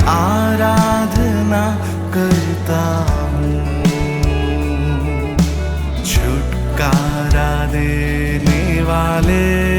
आराधना करता हूँ, छुटकारा देने वाले